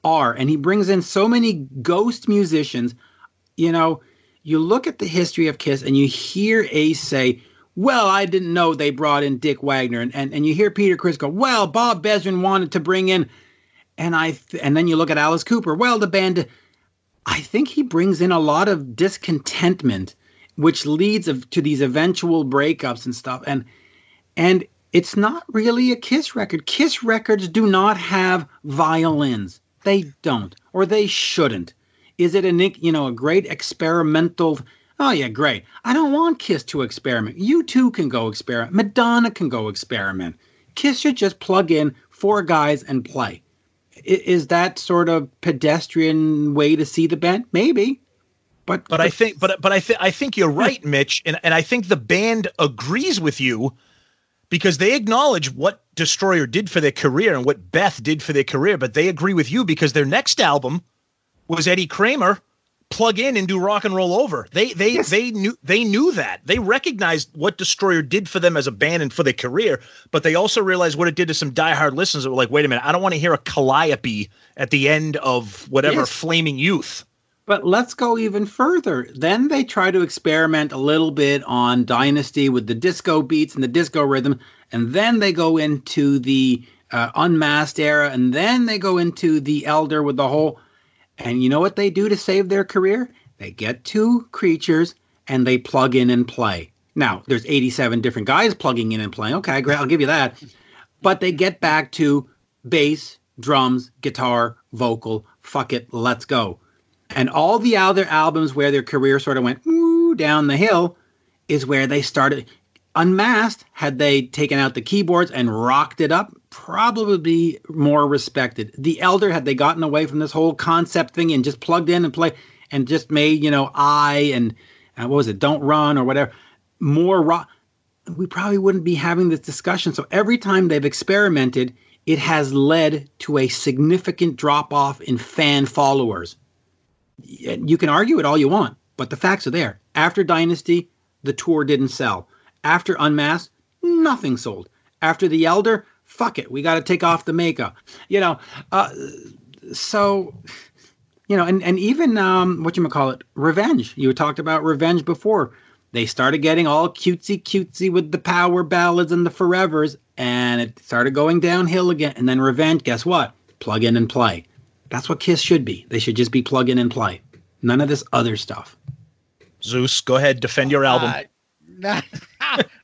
are. And he brings in so many ghost musicians. You know, you look at the history of Kiss and you hear Ace say, well, I didn't know they brought in Dick Wagner. And you hear Peter Criss go, well, Bob Ezrin wanted to bring in. And then you look at Alice Cooper. Well, the band, I think he brings in a lot of discontentment, which leads to these eventual breakups and stuff. And it's not really a Kiss record. Kiss records do not have violins. They don't, or they shouldn't. Is it a great experimental? Oh yeah, great. I don't want Kiss to experiment. You too can go experiment. Madonna can go experiment. Kiss should just plug in 4 guys and play. Is that sort of pedestrian way to see the band? Maybe. But
I think you're right, Mitch, and I think the band agrees with you. Because they acknowledge what Destroyer did for their career and what Beth did for their career, but they agree with you because their next album was Eddie Kramer, plug in and do Rock and Roll Over. They knew that. They recognized what Destroyer did for them as a band and for their career, but they also realized what it did to some diehard listeners that were like, wait a minute, I don't want to hear a calliope at the end of whatever Flaming Youth.
But let's go even further. Then they try to experiment a little bit on Dynasty with the disco beats and the disco rhythm. And then they go into the Unmasked era. And then they go into the Elder with the whole. And you know what they do to save their career? They get 2 Creatures and they plug in and play. Now, there's 87 different guys plugging in and playing. Okay, great. I'll give you that. But they get back to bass, drums, guitar, vocal. Fuck it. Let's go. And all the other albums where their career sort of went down the hill is where they started. Unmasked, had they taken out the keyboards and rocked it up, probably more respected. The Elder, had they gotten away from this whole concept thing and just plugged in and play and just made, I and what was it, Don't Run or whatever, more rock, we probably wouldn't be having this discussion. So every time they've experimented, it has led to a significant drop-off in fan followers. You can argue it all you want, but the facts are there. After Dynasty, the tour didn't sell. After Unmasked, nothing sold. After The Elder, fuck it, we got to take off the makeup. So, and even Revenge. You talked about Revenge before. They started getting all cutesy with the power ballads and the forevers, and it started going downhill again. And then Revenge, guess what? Plug in and play. That's what Kiss should be. They should just be plug in and play. None of this other stuff.
Zeus, go ahead, defend your album.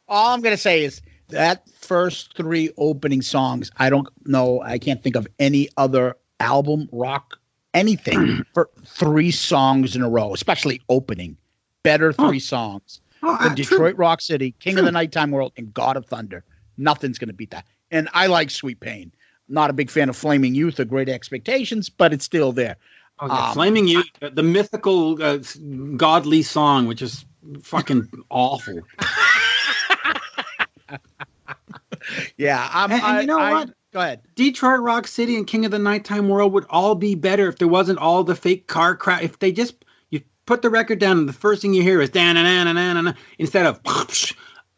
All I'm going to say is that first 3 opening songs, I don't know. I can't think of any other album, rock, anything for 3 songs in a row, especially opening. Better 3 songs than Detroit Rock City, King of the Nighttime World, and God of Thunder. Nothing's going to beat that. And I like Sweet Pain. Not a big fan of Flaming Youth or Great Expectations, but it's still there.
Oh, yeah. Flaming Youth, the mythical godly song, which is fucking awful.
Yeah,
you know what?
Go ahead.
Detroit Rock City and King of the Nighttime World would all be better if there wasn't all the fake car crash. If they just you put the record down and the first thing you hear is da na na na na na instead of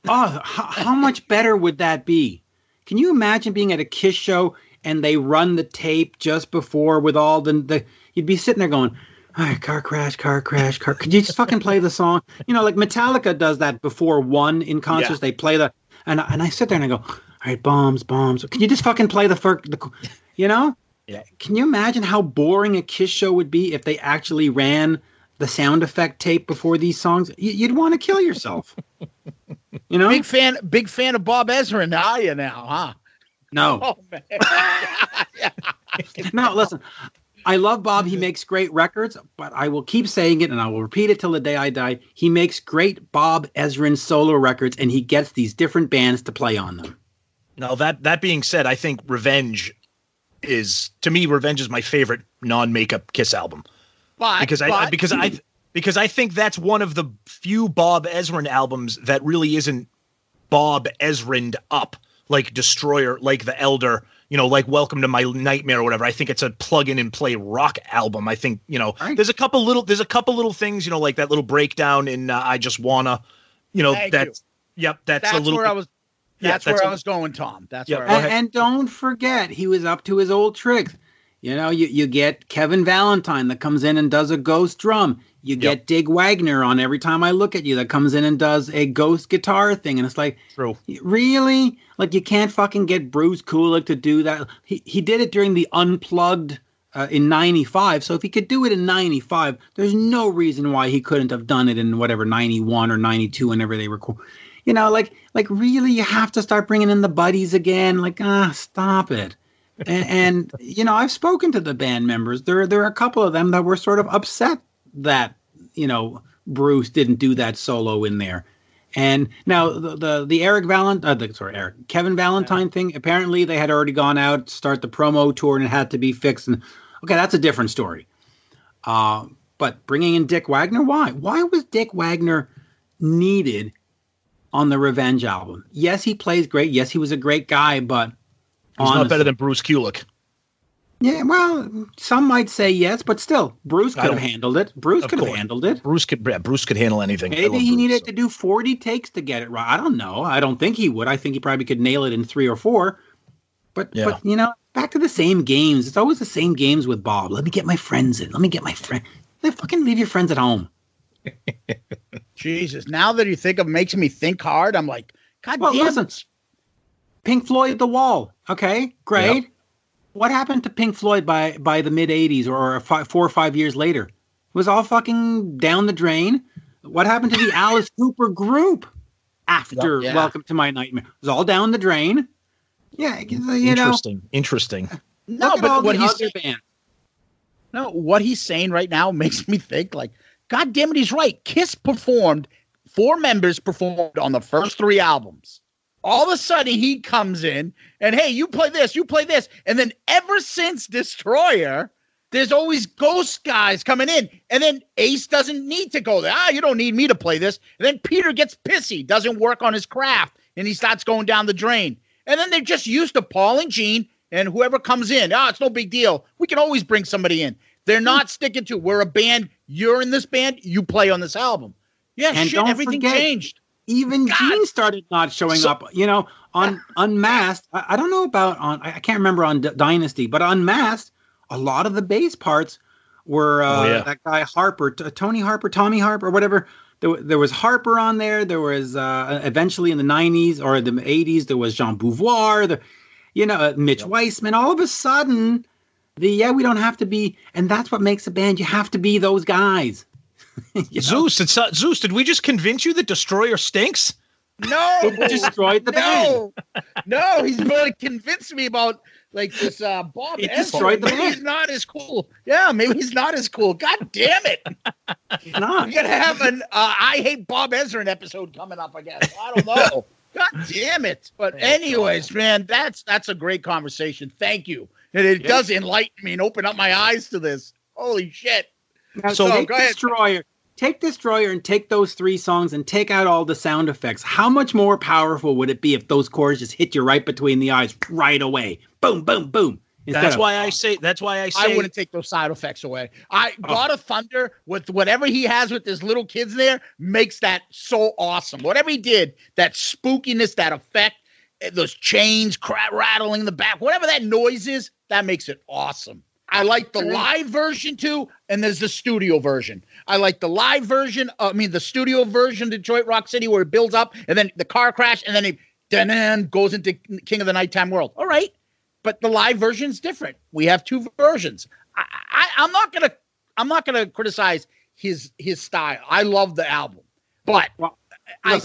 how much better would that be? Can you imagine being at a Kiss show and they run the tape just before with all the you'd be sitting there going, all right, car crash. Could you just fucking play the song? Like Metallica does that before one in concerts. Yeah. They play the and I sit there and I go, all right, bombs. Can you just fucking play the Yeah. Can you imagine how boring a Kiss show would be if they actually ran the sound effect tape before these songs? You'd want to kill yourself. Big fan of Bob Ezrin. Are you now, huh? No. Oh, man. No, listen. I love Bob. He makes great records, but I will keep saying it, and I will repeat it till the day I die. He makes great Bob Ezrin solo records, and he gets these different bands to play on them.
Now, that being said, I think Revenge is my favorite non-makeup Kiss album. Because I think that's one of the few Bob Ezrin albums that really isn't Bob Ezrin'd up, like Destroyer, like The Elder, like Welcome to My Nightmare or whatever. I think it's a plug in and play rock album. I think, right. There's a couple little things, like that little breakdown in I Just Wanna, that's a little
where I was. That's where I was going, Tom. That's where.
And don't forget, he was up to his old tricks. You get Kevin Valentine that comes in and does a ghost drum. You get Dig Wagner on Every Time I Look at You that comes in and does a ghost guitar thing. And it's like,
true.
Really? Like, you can't fucking get Bruce Kulick to do that. He did it during the Unplugged in 95. So if he could do it in 95, there's no reason why he couldn't have done it in whatever, 91 or 92, whenever they record. Like really, you have to start bringing in the buddies again. Like, stop it. And I've spoken to the band members. There are a couple of them that were sort of upset that, Bruce didn't do that solo in there. And now the Kevin Valentine thing, apparently they had already gone out to start the promo tour and it had to be fixed. And okay, that's a different story. But bringing in Dick Wagner, why? Why was Dick Wagner needed on the Revenge album? Yes, he plays great. Yes, he was a great guy, but
he's not better than Bruce Kulick.
Yeah, well, some might say yes, but still, Bruce could have handled it. Bruce could
handle anything.
Maybe he needed to do 40 takes to get it right. I don't know. I don't think he would. I think he probably could nail it in 3 or 4. But back to the same games. It's always the same games with Bob. Let me get my friends in. Fucking leave your friends at home.
Jesus. Now that you think of makes me think hard, I'm like, God damn.
Listen, Pink Floyd, The Wall. Okay, great. Yep. What happened to Pink Floyd by the mid 80s or 4 or 5 years later? It was all fucking down the drain. What happened to the Alice Cooper group after Welcome to My Nightmare? It was all down the drain. Yeah,
Interesting.
No, but what he's saying right now makes me think like, God damn it, he's right. Kiss performed, 4 members performed on the first 3 albums. All of a sudden, he comes in and, hey, you play this. And then ever since Destroyer, there's always ghost guys coming in. And then Ace doesn't need to go there. You don't need me to play this. And then Peter gets pissy, doesn't work on his craft, and he starts going down the drain. And then they're just used to Paul and Gene and whoever comes in. It's no big deal. We can always bring somebody in. They're not sticking to, we're a band, you're in this band, you play on this album. Yeah,
and
everything changed.
Even Gene started not showing up. On Unmasked. I don't know about I can't remember on Dynasty, but on Unmasked, a lot of the bass parts were that guy Harper, Tommy Harper, or whatever. There was Harper on there. There was eventually in the 90s or the 80s, there was Jean Beauvoir, Mitch Weissman. All of a sudden, we don't have to be, and that's what makes a band. You have to be those guys.
Zeus, Zeus, did we just convince you that Destroyer stinks?
No,
it destroyed the band.
No, he's going to convince me about like this Bob Ezra. Maybe he's not as cool. Yeah, maybe he's not as cool. God damn it!
He's not.
We're gonna have an I hate Bob Ezra episode coming up. I guess I don't know. God damn it! But anyways, man, that's a great conversation. Thank you, and it does enlighten me and open up my eyes to this. Holy shit!
Now, so go ahead. Take Destroyer and take those 3 songs and take out all the sound effects. How much more powerful would it be if those chords just hit you right between the eyes right away? Boom, boom, boom.
That's why I say
I wouldn't take those side effects away. God of Thunder with whatever he has with his little kids there makes that so awesome. Whatever he did, that spookiness, that effect, those chains rattling the back, whatever that noise is, that makes it awesome. I like the live version too, and there's the studio version. I like the live version. The studio version, Detroit Rock City, where it builds up, and then the car crash, and then it goes into King of the Nighttime World. All right, but the live version's different. We have 2 versions. I'm not gonna criticize his style. I love the album, but
I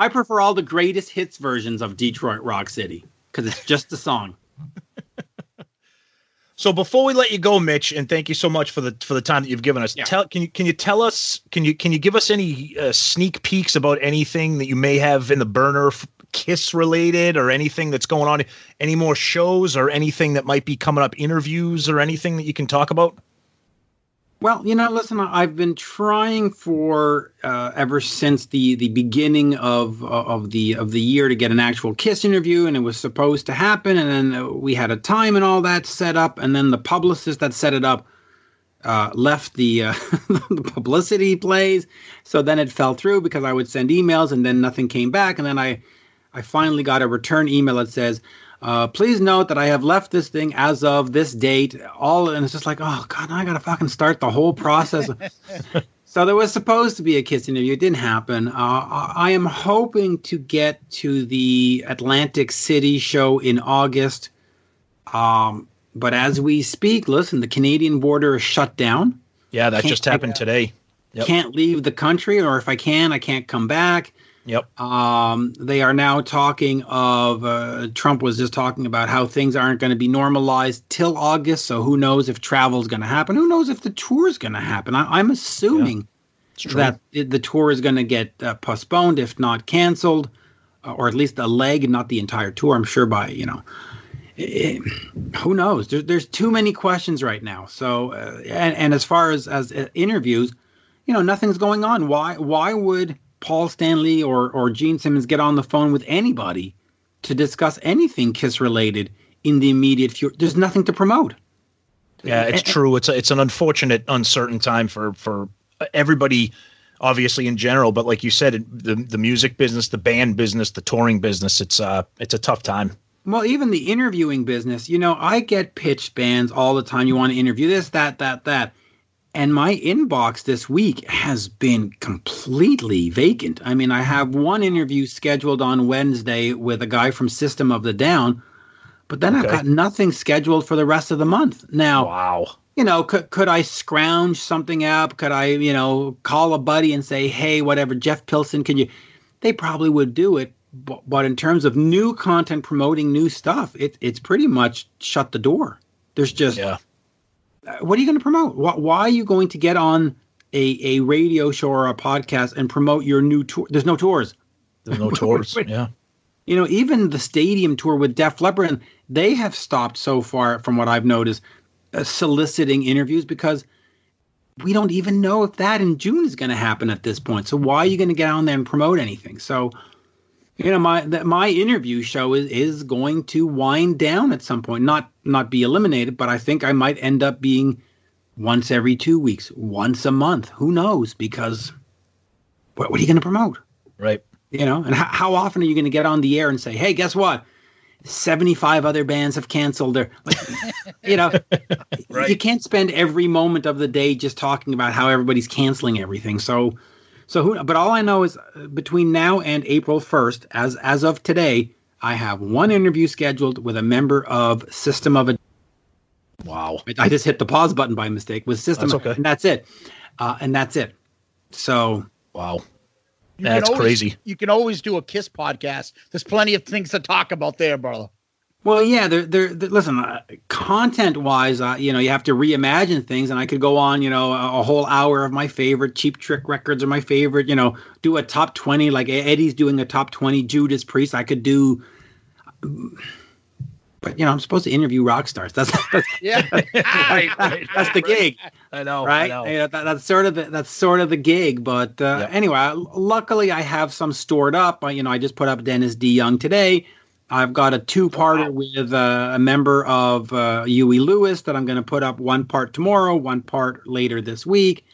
prefer all the greatest hits versions of Detroit Rock City because it's just a song.
So before we let you go, Mitch, and thank you so much for the time that you've given us. Yeah. Can you tell us? Can you give us any sneak peeks about anything that you may have in the burner, Kiss related, or anything that's going on? Any more shows or anything that might be coming up? Interviews or anything that you can talk about?
Well, listen, I've been trying for ever since the beginning of the year to get an actual Kiss interview, and it was supposed to happen, and then we had a time and all that set up, and then the publicist that set it up left the publicity plays, so then it fell through because I would send emails and then nothing came back, and then I finally got a return email that says, please note that I have left this thing as of this date. And it's just like, oh God, I gotta fucking start the whole process. So there was supposed to be a Kiss interview. It didn't happen. I am hoping to get to the Atlantic City show in August. But as we speak, listen, the Canadian border is shut down.
Yeah, that just happened today.
Yep. Can't leave the country, or if I can, I can't come back.
Yep.
They are now talking of, Trump was just talking about how things aren't going to be normalized till August. So who knows if travel is going to happen? Who knows if the tour is going to happen? I'm assuming that the tour is going to get postponed, if not canceled, or at least a leg, not the entire tour. I'm sure by, who knows? There's too many questions right now. So, and as far as interviews, nothing's going on. Why would Paul Stanley or Gene Simmons get on the phone with anybody to discuss anything Kiss related in the immediate future? There's nothing to promote.
Yeah, it's true. It's an unfortunate, uncertain time for everybody, obviously in general. But like you said, the music business, the band business, the touring business, it's a tough time.
Well, even the interviewing business, I get pitched bands all the time. You want to interview this, that. And my inbox this week has been completely vacant. I mean, I have one interview scheduled on Wednesday with a guy from System of the Down, but then I've got nothing scheduled for the rest of the month. Now,
wow.
Could I scrounge something up? Could I, call a buddy and say, hey, whatever, Jeff Pilson, can you? They probably would do it. But in terms of new content, promoting new stuff, it's pretty much shut the door. There's just... Yeah. What are you going to promote? Why are you going to get on a radio show or a podcast and promote your new tour? There's no tours.
There's no tours, yeah.
Even the stadium tour with Def Leppard, they have stopped so far, from what I've noticed, soliciting interviews because we don't even know if that in June is going to happen at this point. So why are you going to get on there and promote anything? So, my interview show is going to wind down at some point, not be eliminated, but I think I might end up being once every 2 weeks, once a month. Who knows? Because what are you going to promote?
Right.
You know, and how often are you going to get on the air and say, hey, guess what? 75 other bands have canceled their, like, you know,
Right.
You can't spend every moment of the day just talking about how everybody's canceling everything. But all I know is between now and April 1st, as of today, I have one interview scheduled with a member of System of a.
Wow.
I just hit the pause button by mistake with System.
That's okay.
And that's it. So.
Wow.
You
That's crazy.
You can always do a Kiss podcast. There's plenty of things to talk about there, brother.
Well, yeah, listen, content-wise, you know, you have to reimagine things, and I could go on, you know, a whole hour of my favorite Cheap Trick records or my favorite, you know, do a top 20, like Eddie's doing a top 20 Judas Priest. I could do, but, you know, I'm supposed to interview rock stars. That's
Yeah.
that's the gig.
I know.
Right?
I know.
You know, that's sort of the gig. But anyway, luckily I have some stored up. You know, I just put up Dennis D. Young today. I've got a 2-parter with a member of Huey Lewis that I'm going to put up one part tomorrow, one part later this week.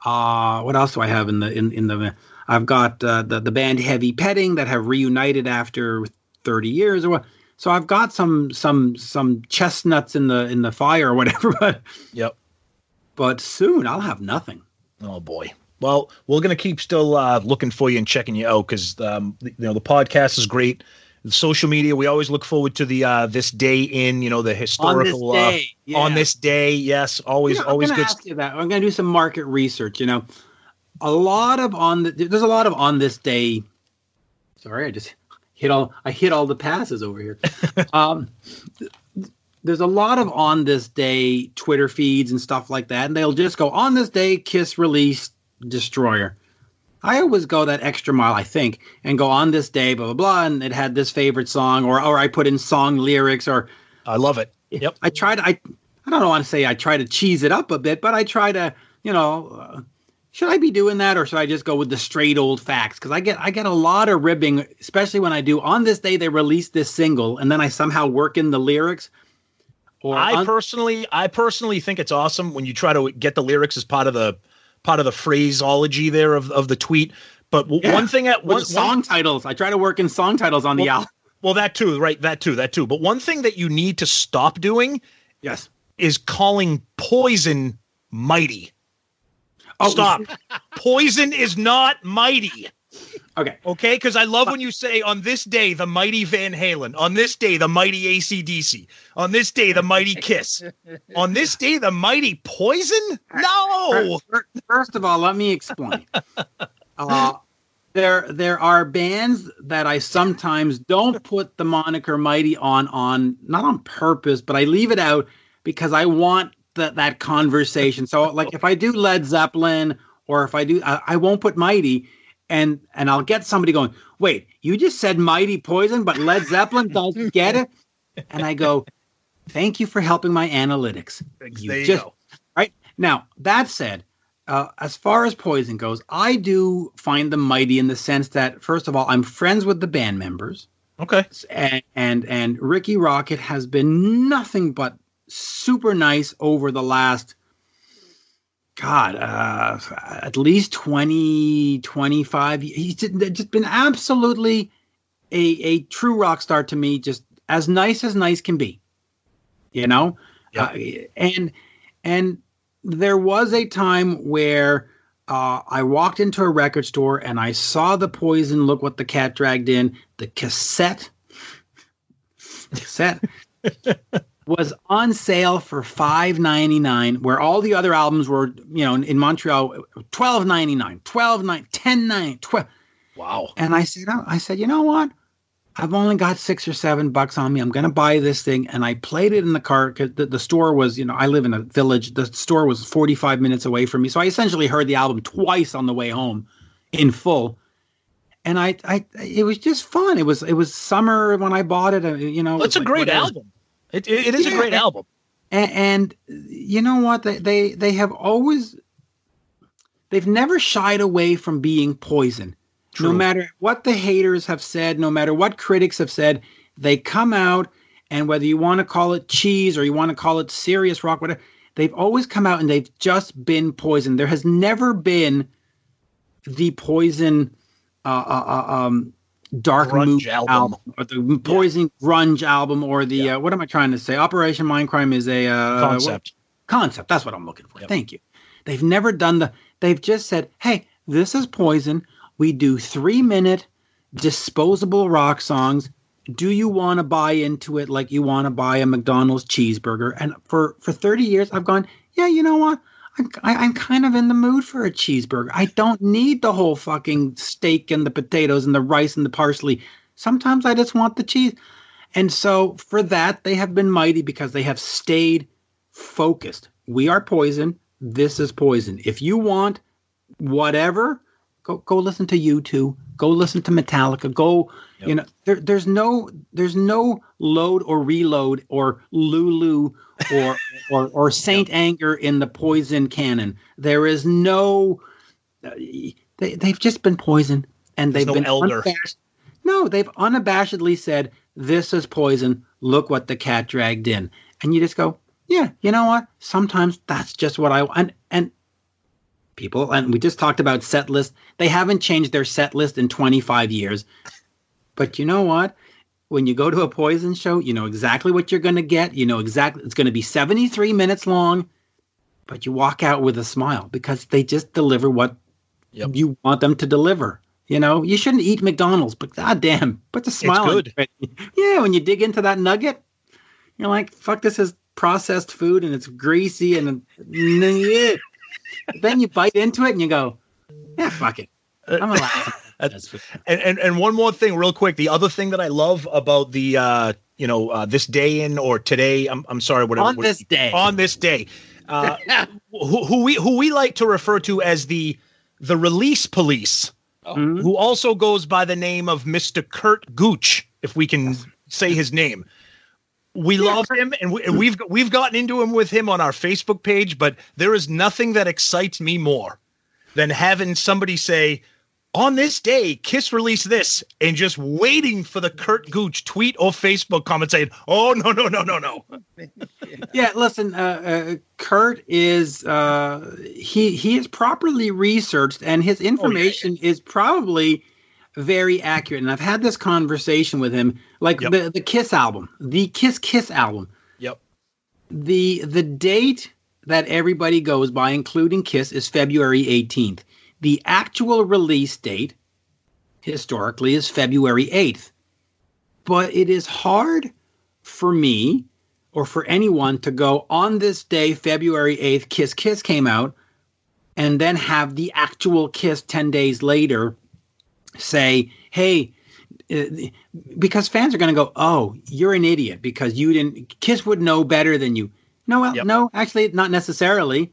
What else do I have in the? I've got the band Heavy Petting that have reunited after 30 years or what. So I've got some chestnuts in the fire or whatever.
Yep.
But soon I'll have nothing.
Oh boy. Well, we're gonna keep still looking for you and checking you out because you know the podcast is great. The social media, we always look forward to the this day in, you know, the historical
on this day. Yeah.
On this day. Yes, always always good.
Ask you that. I'm going to do some market research. You know, there's a lot of on this day. Sorry, I just hit all the passes over here. There's a lot of on this day Twitter feeds and stuff like that, and they'll just go on this day Kiss released Destroyer. I always go that extra mile, I think, and go on this day, blah, blah, blah, and it had this favorite song, or I put in song lyrics, or...
I love it. Yep.
I don't want to say I try to cheese it up a bit, but I try to, you know, should I be doing that, or should I just go with the straight old facts? Because I get a lot of ribbing, especially when I do, on this day they released this single, and then I somehow work in the lyrics.
I personally think it's awesome when you try to get the lyrics as part of the phraseology there of the tweet. But one thing
song titles, I try to work in song titles on the album.
Well, that too, right? That too. But one thing that you need to stop doing,
yes,
is calling Poison mighty. Oh, stop! Poison is not mighty. Okay, because I love when you say, on this day, the mighty Van Halen. On this day, the mighty AC/DC. On this day, the mighty Kiss. On this day, the mighty Poison? No!
First of all, let me explain. There are bands that I sometimes don't put the moniker mighty on, not on purpose, but I leave it out because I want that conversation. So, like, if I do Led Zeppelin, or if I do, I won't put mighty. And I'll get somebody going, wait, you just said mighty Poison, but Led Zeppelin doesn't get it? And I go, thank you for helping my analytics.
There you go.
Right? Now, that said, as far as Poison goes, I do find them mighty in the sense that, first of all, I'm friends with the band members.
Okay.
And Ricky Rocket has been nothing but super nice over the last... at least 20, 25. He's just been absolutely a true rock star to me, just as nice can be, you know? Yep. And there was a time where I walked into a record store and I saw the Poison Look What the Cat Dragged In, the cassette was on sale for $5.99, where all the other albums were, you know, in Montreal, $12.99, $12.99, $10.99, $12.
Wow!
And I said, you know what? I've only got $6 or $7 on me. I'm going to buy this thing, and I played it in the car because the store was, you know, I live in a village. The store was 45 minutes away from me, so I essentially heard the album twice on the way home, in full. And it was just fun. It was summer when I bought it. You know,
it's a great album. It is a great album.
And you know what? They have always, they've never shied away from being Poison. True. No matter what the haters have said, no matter what critics have said, they come out, and whether you want to call it cheese or you want to call it serious rock, whatever, they've always come out and they've just been Poison. There has never been the Poison Dark
Grunge
Mood
album.
or the Poison Grunge album, or the what am I trying to say? Operation Mindcrime is a
Concept.
Concept. That's what I'm looking for.
Yep.
Thank you. They've never done they've just said, hey, this is Poison. We do 3-minute disposable rock songs. Do you want to buy into it like you want to buy a McDonald's cheeseburger? And for 30 years, I've gone, yeah, you know what? I'm kind of in the mood for a cheeseburger. I don't need the whole fucking steak and the potatoes and the rice and the parsley. Sometimes I just want the cheese. And so for that, they have been mighty because they have stayed focused. We are Poison. This is Poison. If you want whatever, go listen to U2. Go listen to Metallica. Go, you know, there's no load or reload or Lulu or Saint Anger in the Poison canon. There is no. They've just been Poison, and they've been
Elder.
No, they've unabashedly said, "This is Poison. Look what the cat dragged in," and you just go, "Yeah, you know what? Sometimes that's just what I want." And people, and we just talked about set list. They haven't changed their set list in 25 years. But you know what? When you go to a Poison show, you know exactly what you're going to get. You know exactly it's going to be 73 minutes long, but you walk out with a smile because they just deliver what you want them to deliver. You know, you shouldn't eat McDonald's, but goddamn, put the smile on. It's good. Yeah, when you dig into that nugget, you're like, fuck, this is processed food and it's greasy and yeah. Then you bite into it and you go, yeah, fuck it. I'm allowed.
And one more thing real quick. The other thing that I love about the, this day in or today, I'm sorry, whatever.
On this day,
who we like to refer to as the release police, who also goes by the name of Mr. Kurt Gooch, if we can say his name. We love him, and we've gotten into him with him on our Facebook page, but there is nothing that excites me more than having somebody say, on this day, Kiss released this, and just waiting for the Kurt Gooch tweet or Facebook comment saying, oh, no.
Yeah, listen, Kurt is, he is properly researched, and his information is probably very accurate. And I've had this conversation with him, like the Kiss album, the Kiss album.
Yep.
The date that everybody goes by, including Kiss, is February 18th. The actual release date, historically, is February 8th. But it is hard for me or for anyone to go on this day, February 8th, Kiss came out, and then have the actual Kiss 10 days later say, hey, because fans are going to go, oh, you're an idiot because you didn't, Kiss would know better than you. No, no, actually, not necessarily,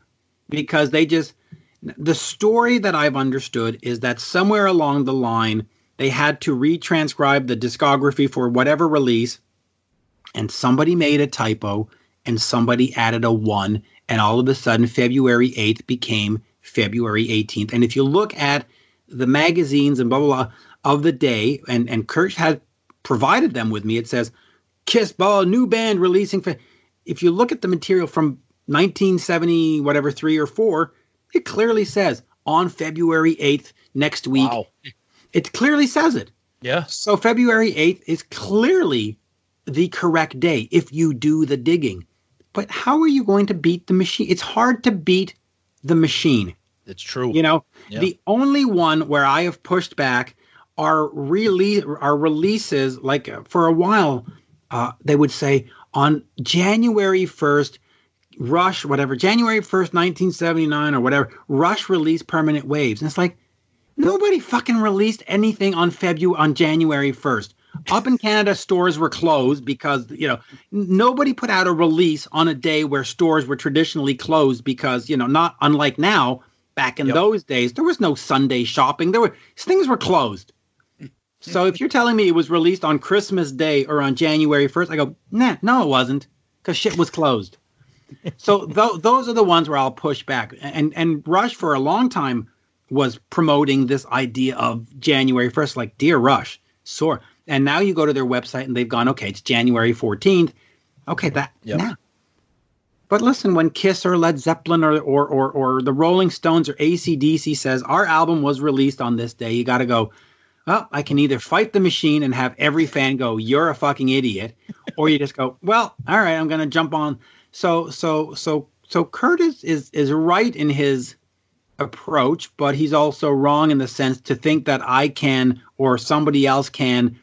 because the story that I've understood is that somewhere along the line, they had to retranscribe the discography for whatever release, and somebody made a typo, and somebody added a 1, and all of a sudden, February 8th became February 18th. And if you look at the magazines and blah, blah, blah of the day, and Kurt had provided them with me, it says, Kiss, blah, new band releasing. If you look at the material from 1970, whatever, 3 or 4, it clearly says on February 8th next week. Wow. It clearly says it.
Yeah.
So February 8th is clearly the correct day if you do the digging. But how are you going to beat the machine? It's hard to beat the machine.
It's true.
You know, the only one where I have pushed back are releases, like for a while, they would say on January 1st, Rush, whatever, January 1st, 1979 or whatever, Rush released Permanent Waves. And it's like, nobody fucking released anything on January 1st. Up in Canada, stores were closed because, you know, nobody put out a release on a day where stores were traditionally closed because, you know, not unlike now, back in those days, there was no Sunday shopping. Things were closed. So if you're telling me it was released on Christmas Day or on January 1st, I go, nah, no, it wasn't, because shit was closed. So those are the ones where I'll push back. And Rush for a long time was promoting this idea of January 1st, like, dear Rush, sore. And now you go to their website and they've gone, okay, it's January 14th. Okay, now. But listen, when Kiss or Led Zeppelin or the Rolling Stones or AC/DC says our album was released on this day, you got to go, well, I can either fight the machine and have every fan go, "You're a fucking idiot," or you just go, "Well, all right, I'm going to jump on." So Curtis is right in his approach, but he's also wrong in the sense to think that I can or somebody else can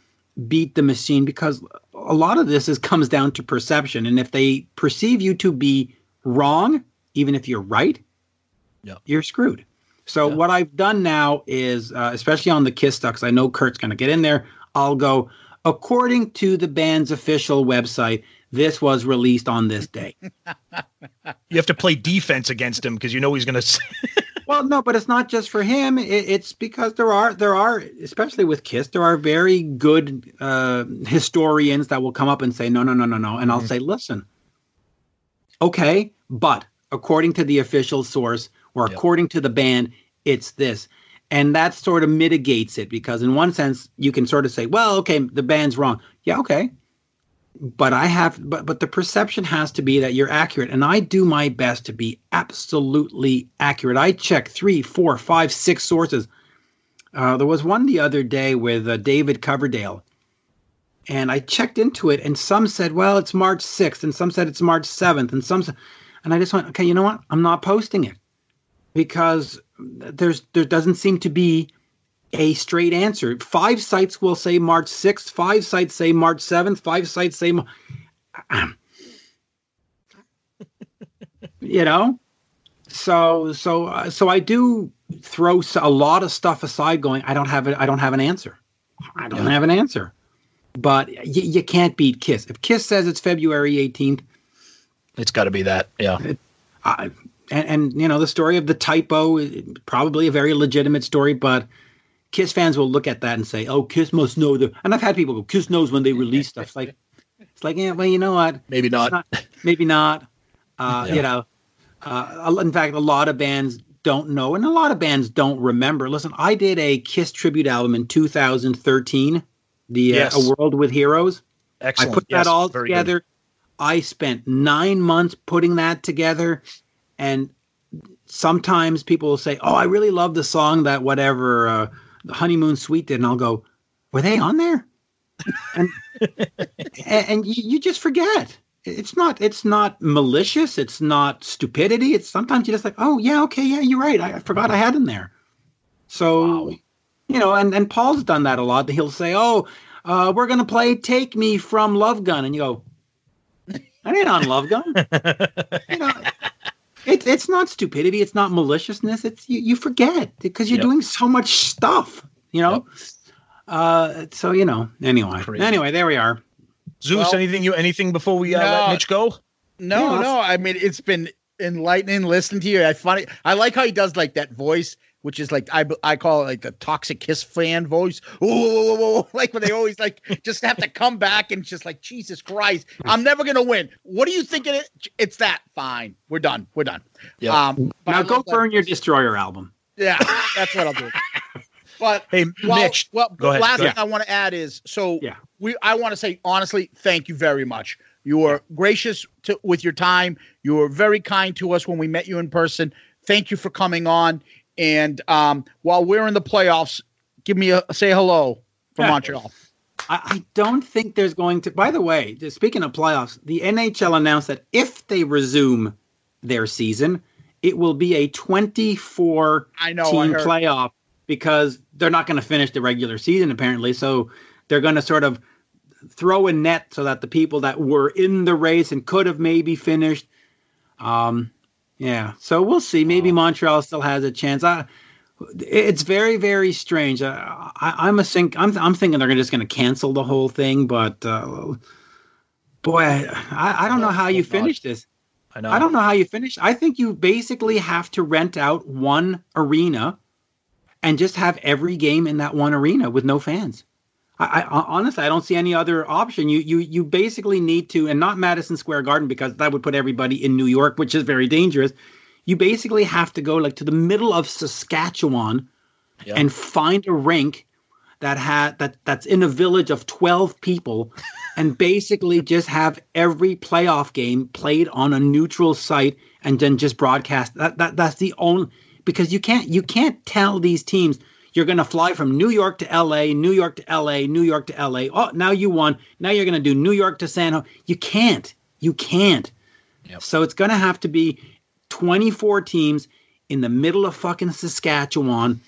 beat the machine, because a lot of this comes down to perception. And if they perceive you to be wrong, even if you're right, you're screwed. So what I've done now is, especially on the Kiss stuff, because I know Kurt's going to get in there, I'll go, according to the band's official website, this was released on this day.
You have to play defense against him because you know he's going to say.
Well, no, but it's not just for him. It's because there are, especially with Kiss, there are very good historians that will come up and say, no. And I'll say, listen, okay, but according to the official source or according to the band, it's this. And that sort of mitigates it, because in one sense, you can sort of say, well, okay, the band's wrong. Yeah, okay. But but the perception has to be that you're accurate. And I do my best to be absolutely accurate. I check 3, 4, 5, 6 sources. There was one the other day with David Coverdale. And I checked into it, and some said, well, it's March 6th, and some said it's March 7th, and I just went, okay, you know what? I'm not posting it, because there doesn't seem to be a straight answer. 5 sites will say March 6th, 5 sites say March 7th, 5 sites say, you know, so I do throw a lot of stuff aside going, I don't have an answer. I don't have an answer. But you can't beat Kiss. If Kiss says it's February 18th,
it's got to be that. Yeah.
And you know, the story of the typo is probably a very legitimate story, but Kiss fans will look at that and say, "Oh, Kiss must know the." And I've had people go, "Kiss knows when they release stuff." It's like, yeah, well, you know what?
Maybe not.
Maybe not. You know, in fact, a lot of bands don't know, and a lot of bands don't remember. Listen, I did a Kiss tribute album in 2013, A World with Heroes.
Excellent.
I put that all together. Good. I spent 9 months putting that together, and sometimes people will say, "Oh, I really love the song that whatever." The Honeymoon Suite did, and I'll go, were they on there? And you just forget. It's not malicious. It's not stupidity. It's sometimes you're just like, oh yeah, okay, yeah, you're right. I forgot I had them there. So, you know, and Paul's done that a lot. He'll say, oh, we're gonna play "Take Me" from Love Gun, and you go, I ain't on Love Gun. You know. It's not stupidity. It's not maliciousness. It's you forget because you're doing so much stuff, you know. So you know. Anyway, there we are.
Zeus, anything before we let Mitch go?
No. I mean, it's been enlightening listening to you. I like how he does like that voice, which is like I call it like the toxic Kiss fan voice. Ooh, like when they always like just have to come back and just like, Jesus Christ, I'm never gonna win. What do you think it is? It's that. Fine, we're done.
Yeah.
Now go burn your Destroyer album.
Yeah, that's what I'll do. But
hey, Mitch.
Well,
go ahead.
Last thing I want to add is I want to say honestly, thank you very much. You were gracious with your time. You were very kind to us when we met you in person. Thank you for coming on. And while we're in the playoffs, give me say hello from Montreal.
I don't think there's going to. By the way, speaking of playoffs, the NHL announced that if they resume their season, it will be a 24 team playoff, because they're not going to finish the regular season apparently. So they're going to sort of throw a net so that the people that were in the race and could have maybe finished. Yeah, so we'll see. Maybe Montreal still has a chance. It's very, very strange. I'm thinking they're just going to cancel the whole thing. But boy, I don't know how you finish this.
I know.
I don't know how you finish. I think you basically have to rent out one arena and just have every game in that one arena with no fans. I honestly, I don't see any other option. You basically need to, and not Madison Square Garden, because that would put everybody in New York, which is very dangerous. You basically have to go like to the middle of Saskatchewan and find a rink that's in a village of 12 people, and basically just have every playoff game played on a neutral site and then just broadcast. That's the only, because you can't tell these teams, You're going to fly from New York to LA, New York to LA, New York to LA. Oh, now you won. Now you're going to do New York to San Jose. You can't. Yep. So it's going to have to be 24 teams in the middle of fucking Saskatchewan,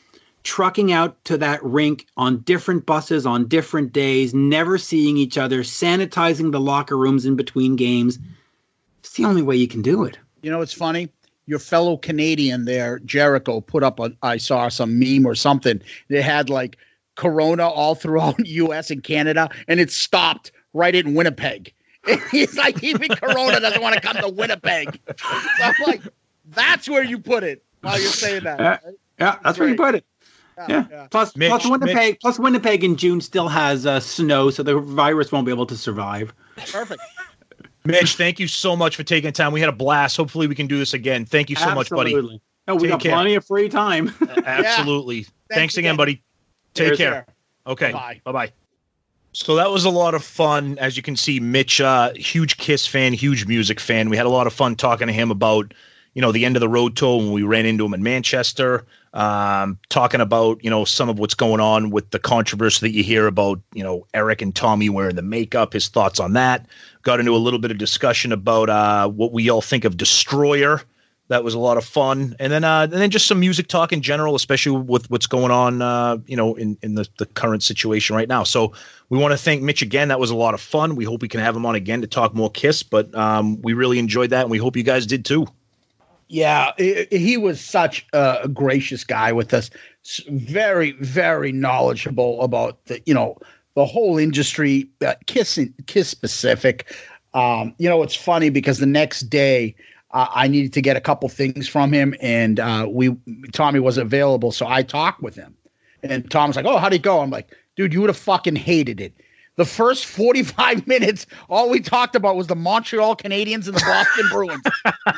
trucking out to that rink on different buses on different days, never seeing each other, sanitizing the locker rooms in between games. It's the only way you can do it.
You know, it's funny. Your fellow Canadian there, Jericho, put up I saw some meme or something. They had like Corona all throughout U.S. and Canada, and it stopped right in Winnipeg. He's like, even Corona doesn't want to come to Winnipeg. So I'm like, that's where you put it while you're saying that. Right?
Yeah, that's where you put it. Yeah. Plus Winnipeg in June still has snow, so the virus won't be able to survive.
Perfect.
Mitch, thank you so much for taking the time. We had a blast. Hopefully we can do this again. Thank you so much, buddy.
No, we got plenty of free time.
Absolutely. Yeah. Thanks again, buddy. Take care. Okay. Bye-bye. So that was a lot of fun. As you can see, Mitch, huge Kiss fan, huge music fan. We had a lot of fun talking to him about, the end of the road tour when we ran into him in Manchester, talking about, some of what's going on with the controversy that you hear about, Eric and Tommy wearing the makeup, his thoughts on that. Got into a little bit of discussion about what we all think of Destroyer. That was a lot of fun. And then just some music talk in general, especially with what's going on, in the current situation right now. So we want to thank Mitch again. That was a lot of fun. We hope we can have him on again to talk more Kiss, but we really enjoyed that, and we hope you guys did too.
Yeah, he was such a gracious guy with us. Very, very knowledgeable about the whole industry, Kiss specific. It's funny because the next day I needed to get a couple things from him, and Tommy wasn't available, so I talked with him. And Tom's like, "Oh, how'd it go?" I'm like, "Dude, you would have fucking hated it." The first 45 minutes, all we talked about was the Montreal Canadiens and the Boston Bruins.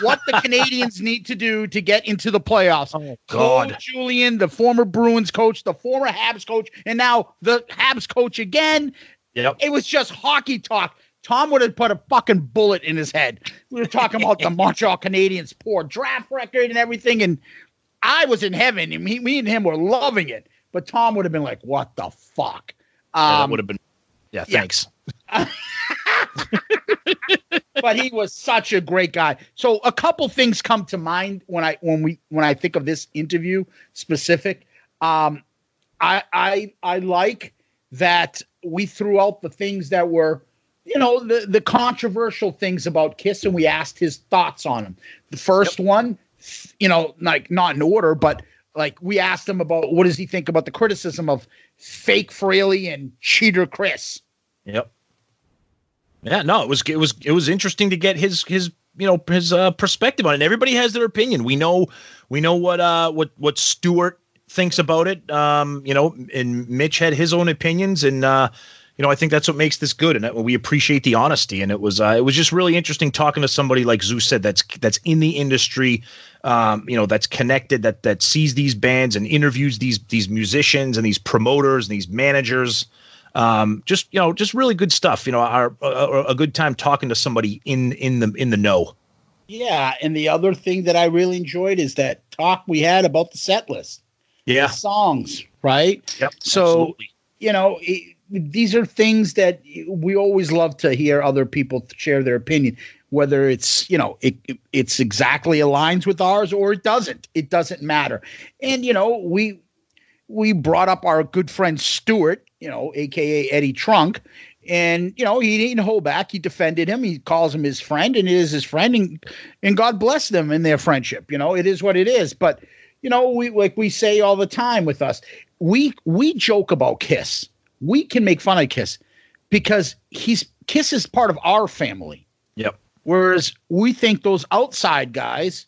What the Canadians need to do to get into the playoffs.
Oh, God.
Claude Julien, the former Bruins coach, the former Habs coach, and now the Habs coach again.
Yep.
It was just hockey talk. Tom would have put a fucking bullet in his head. We were talking about the Montreal Canadiens' poor draft record and everything, and I was in heaven, and me and him were loving it. But Tom would have been like, what the fuck?
That would have been... Yeah, thanks.
But he was such a great guy. So a couple things come to mind when I think of this interview specific. I like that we threw out the things that were, the controversial things about Kiss, and we asked his thoughts on them. The first one, like not in order, but like we asked him about what does he think about the criticism of Fake Fraley and Cheater Chris.
Yep. Yeah, no, it was interesting to get his perspective on it. And everybody has their opinion. We know what Stuart thinks about it. And Mitch had his own opinions, and I think that's what makes this good, and we appreciate the honesty. And it was just really interesting talking to somebody like Zeus said that's in the industry, that's connected, that sees these bands and interviews these musicians and these promoters and these managers. Just really good stuff. A good time talking to somebody in the know.
Yeah, and the other thing that I really enjoyed is that talk we had about the set list.
Yeah,
the songs, right?
Yep.
So absolutely. These are things that we always love to hear other people share their opinion, whether it's, it's exactly aligns with ours or it doesn't. It doesn't matter. And, we brought up our good friend Stuart, AKA Eddie Trunk. And, he didn't hold back. He defended him. He calls him his friend, and it is his friend. And God bless them in their friendship. It is what it is. But, we say all the time with us, we joke about Kiss. We can make fun of Kiss because Kiss is part of our family.
Yep.
Whereas we think those outside guys,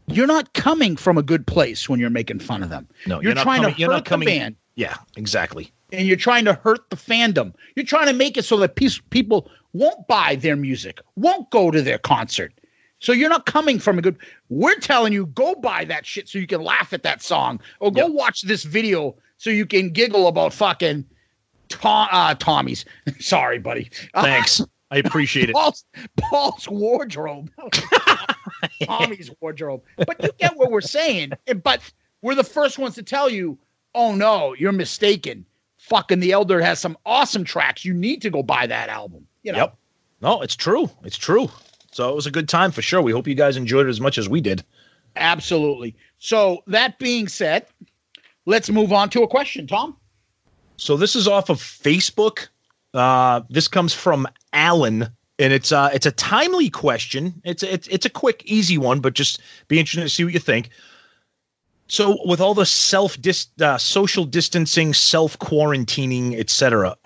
you're not coming from a good place when you're making fun of them.
No,
you're trying to hurt the band.
Yeah, exactly.
And you're trying to hurt the fandom. You're trying to make it so that people won't buy their music, won't go to their concert. So you're not coming from a good. We're telling you, go buy that shit so you can laugh at that song, or go watch this video so you can giggle about fucking Tommy's. Sorry, buddy.
Thanks. I appreciate it.
Paul's wardrobe. Tommy's wardrobe. But you get what we're saying. But we're the first ones to tell you, oh no, you're mistaken. Fucking The Elder has some awesome tracks. You need to go buy that album. You know?
Yep. No, it's true. It's true. So it was a good time for sure. We hope you guys enjoyed it as much as we did.
Absolutely. So that being said, let's move on to a question, Tom.
So this is off of Facebook. This comes from Alan, and it's a timely question. It's a quick, easy one, but just be interested to see what you think. So with all the social distancing, self-quarantining, etc.,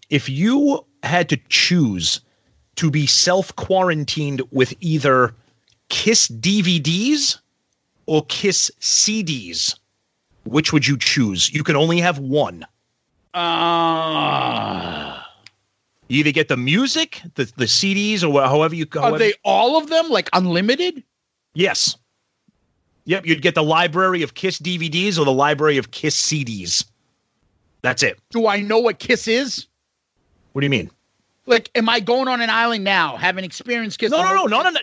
if you had to choose to be self-quarantined with either Kiss DVDs or Kiss CDs, which would you choose? You can only have one. You either get the music, the CDs, or however you.
Are they all of them, like unlimited?
Yes. Yep, you'd get the library of Kiss DVDs or the library of Kiss CDs. That's it.
Do I know what Kiss is?
What do you mean?
Like, am I going on an island now, having experienced Kiss?
No, not an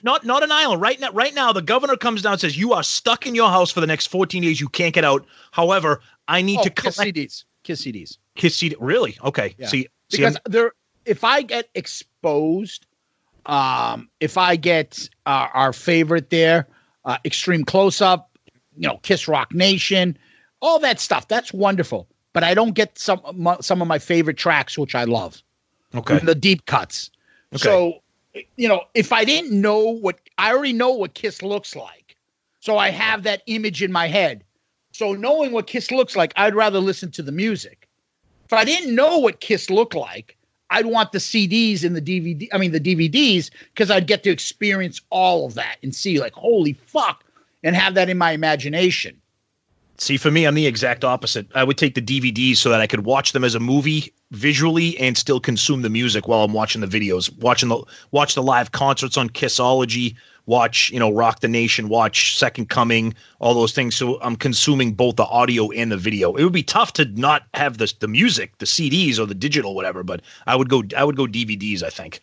island. Right now, the governor comes down and says, you are stuck in your house for the next 14 days. You can't get out. However, I need to collect
Kiss CDs.
Kiss CD. Really? Okay.
Yeah.
See,
because if I get exposed, if I get our favorite there, Extreme Close Up, Kiss Rock Nation, all that stuff, that's wonderful. But I don't get some of my favorite tracks, which I love.
Okay.
The deep cuts. Okay. So, if I didn't know I already know what Kiss looks like. So I have that image in my head. So knowing what Kiss looks like, I'd rather listen to the music. If I didn't know what Kiss looked like, I'd want the CDs and the DVDs, because I'd get to experience all of that and see like, holy fuck, and have that in my imagination.
See, for me, I'm the exact opposite. I would take the DVDs so that I could watch them as a movie visually and still consume the music while I'm watching the videos, watch the live concerts on Kissology, watch, Rock the Nation, watch Second Coming, all those things. So I'm consuming both the audio and the video. It would be tough to not have the music, the CDs or the digital, whatever, but I would go DVDs, I think.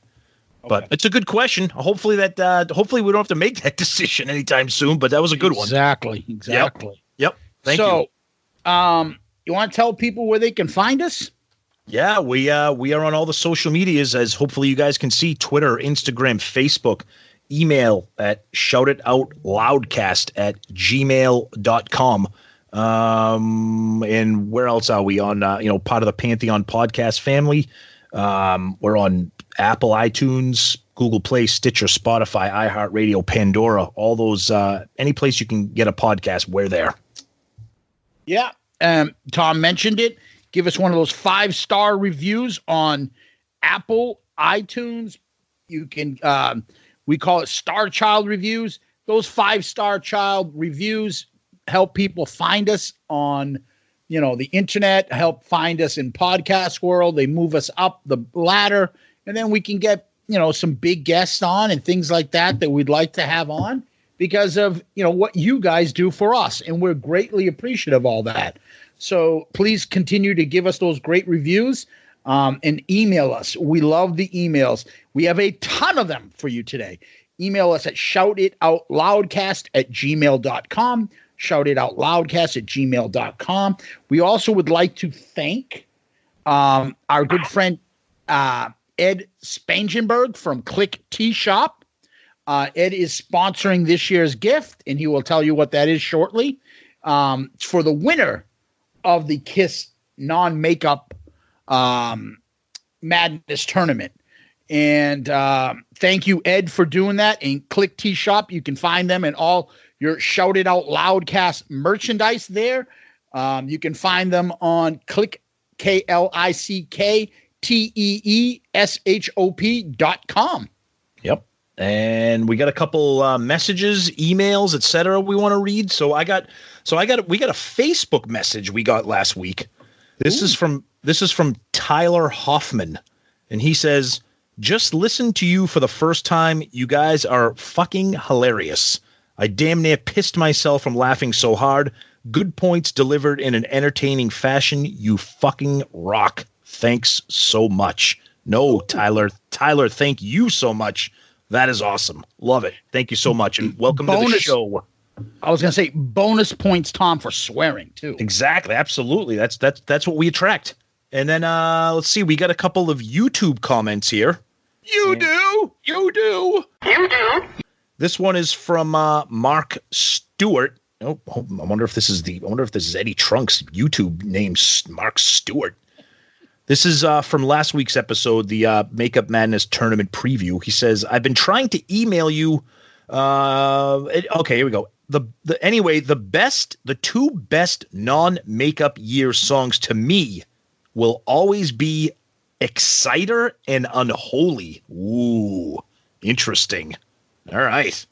Okay. But it's a good question. Hopefully we don't have to make that decision anytime soon, but that was a good one.
Exactly.
Yep. Thank you.
You want to tell people where they can find us?
Yeah, we are on all the social medias, as hopefully you guys can see: Twitter, Instagram, Facebook. Email at shoutitoutloudcast@gmail.com. And where else are we on? Part of the Pantheon podcast family. We're on Apple, iTunes, Google Play, Stitcher, Spotify, iHeartRadio, Pandora. All those, any place you can get a podcast, we're there.
Yeah. Tom mentioned it. Give us one of those 5-star reviews on Apple, iTunes. You can, we call it Star Child reviews. Those 5-star child reviews help people find us on, the internet, help find us in podcast world. They move us up the ladder, and then we can get, some big guests on and things like that we'd like to have on because of, what you guys do for us. And we're greatly appreciative of all that. So please continue to give us those great reviews and email us. We love the emails. We have a ton of them for you today. Email us at shoutitoutloudcast@gmail.com. Shoutitoutloudcast@gmail.com. We also would like to thank our good friend Ed Spangenberg from Click Tea Shop. Ed is sponsoring this year's gift, and he will tell you what that is shortly. It's for the winner of the Kiss non-makeup Madness tournament. And thank you, Ed, for doing that. And Click Tea Shop, you can find them in all your Shout It Out Loudcast merchandise there. You can find them on Click, KLICKTEESHOP.com.
Yep. And we got a couple messages, emails, etc. we want to read. We got a Facebook message we got last week. This is from Tyler Hoffman, and he says, "Just listen to you for the first time. You guys are fucking hilarious. I damn near pissed myself from laughing so hard. Good points delivered in an entertaining fashion. You fucking rock. Thanks so much." No, Tyler, thank you so much. That is awesome. Love it. Thank you so much, and welcome to the show.
I was going to say bonus points, Tom, for swearing too.
Exactly. Absolutely. That's what we attract. And then let's see. We got a couple of YouTube comments here. You do. This one is from Mark Stewart. Oh, I wonder if this is Eddie Trunk's YouTube name, Mark Stewart. This is from last week's episode, the Makeup Madness tournament preview. He says, "I've been trying to email you." Okay, here we go. The two best non-makeup year songs to me will always be Exciter and Unholy. Ooh, interesting. All right.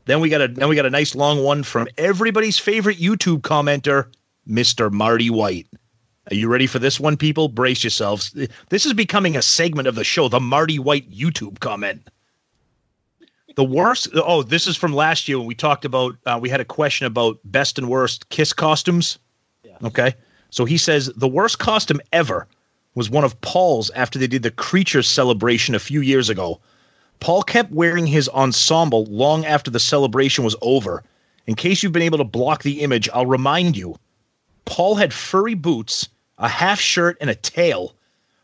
Then we got a nice long one from everybody's favorite YouTube commenter, Mr. Marty White. Are you ready for this one, people? Brace yourselves. This is becoming a segment of the show, the Marty White YouTube comment. The worst. Oh, this is from last year when we talked about, we had a question about best and worst Kiss costumes. Yeah. Okay. So he says, the worst costume ever was one of Paul's after they did the Creatures celebration a few years ago. Paul kept wearing his ensemble long after the celebration was over. In case you've been able to block the image, I'll remind you. Paul had furry boots, a half shirt, and a tail.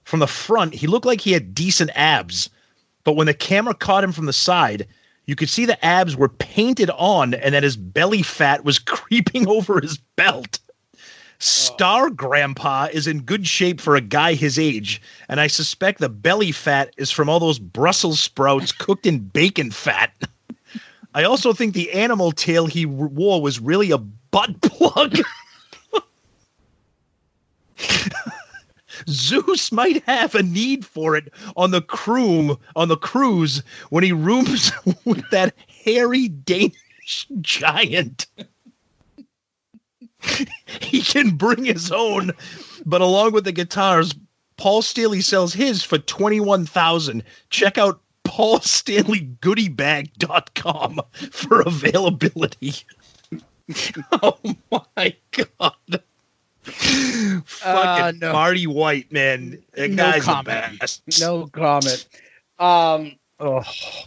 From the front, he looked like he had decent abs. But when the camera caught him from the side, you could see the abs were painted on and that his belly fat was creeping over his belt. Star Grandpa is in good shape for a guy his age, and I suspect the belly fat is from all those Brussels sprouts cooked in bacon fat. I also think the animal tail he wore was really a butt plug. Zeus might have a need for it on the cruise when he rooms with that hairy Danish giant. He can bring his own, but along with the guitars, Paul Stanley sells his for $21,000. Check out paulstanleygoodiebag.com for availability. Oh my God. Fucking no. Marty White, man. That guy's the best.
No comment.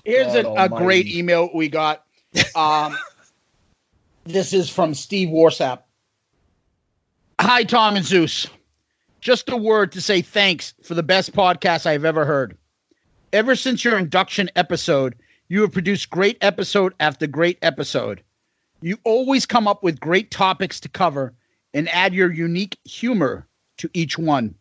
Here's a great email we got. This is from Steve Warsap. Hi, Tom and Zeus. Just a word to say thanks for the best podcast I've ever heard. Ever since your induction episode, you have produced great episode after great episode. You always come up with great topics to cover and add your unique humor to each one.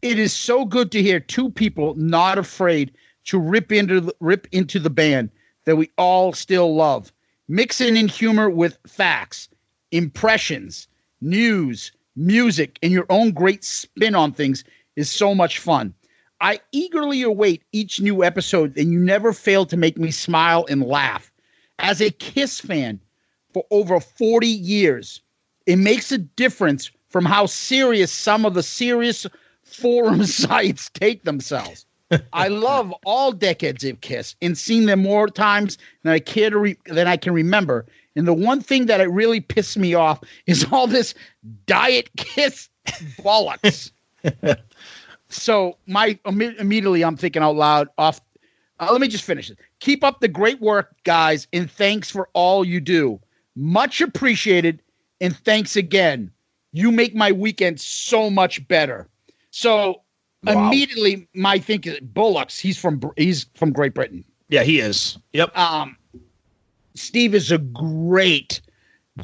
It is so good to hear two people not afraid to rip into the band that we all still love. Mixing in humor with facts, impressions, news, music, and your own great spin on things is so much fun. I eagerly await each new episode, and you never fail to make me smile and laugh. As a Kiss fan for over 40 years, it makes a difference from how serious some of the serious forum sites take themselves. I love all decades of Kiss and seen them more times than I can remember. And the one thing that it really pissed me off is all this Diet Kiss bollocks. So immediately I'm thinking out loud let me just finish it. Keep up the great work, guys, and thanks for all you do. Much appreciated, and thanks again. You make my weekend so much better. So immediately my thinking, Bullocks, he's from Great Britain.
Yeah, he is. Yep.
Steve is a great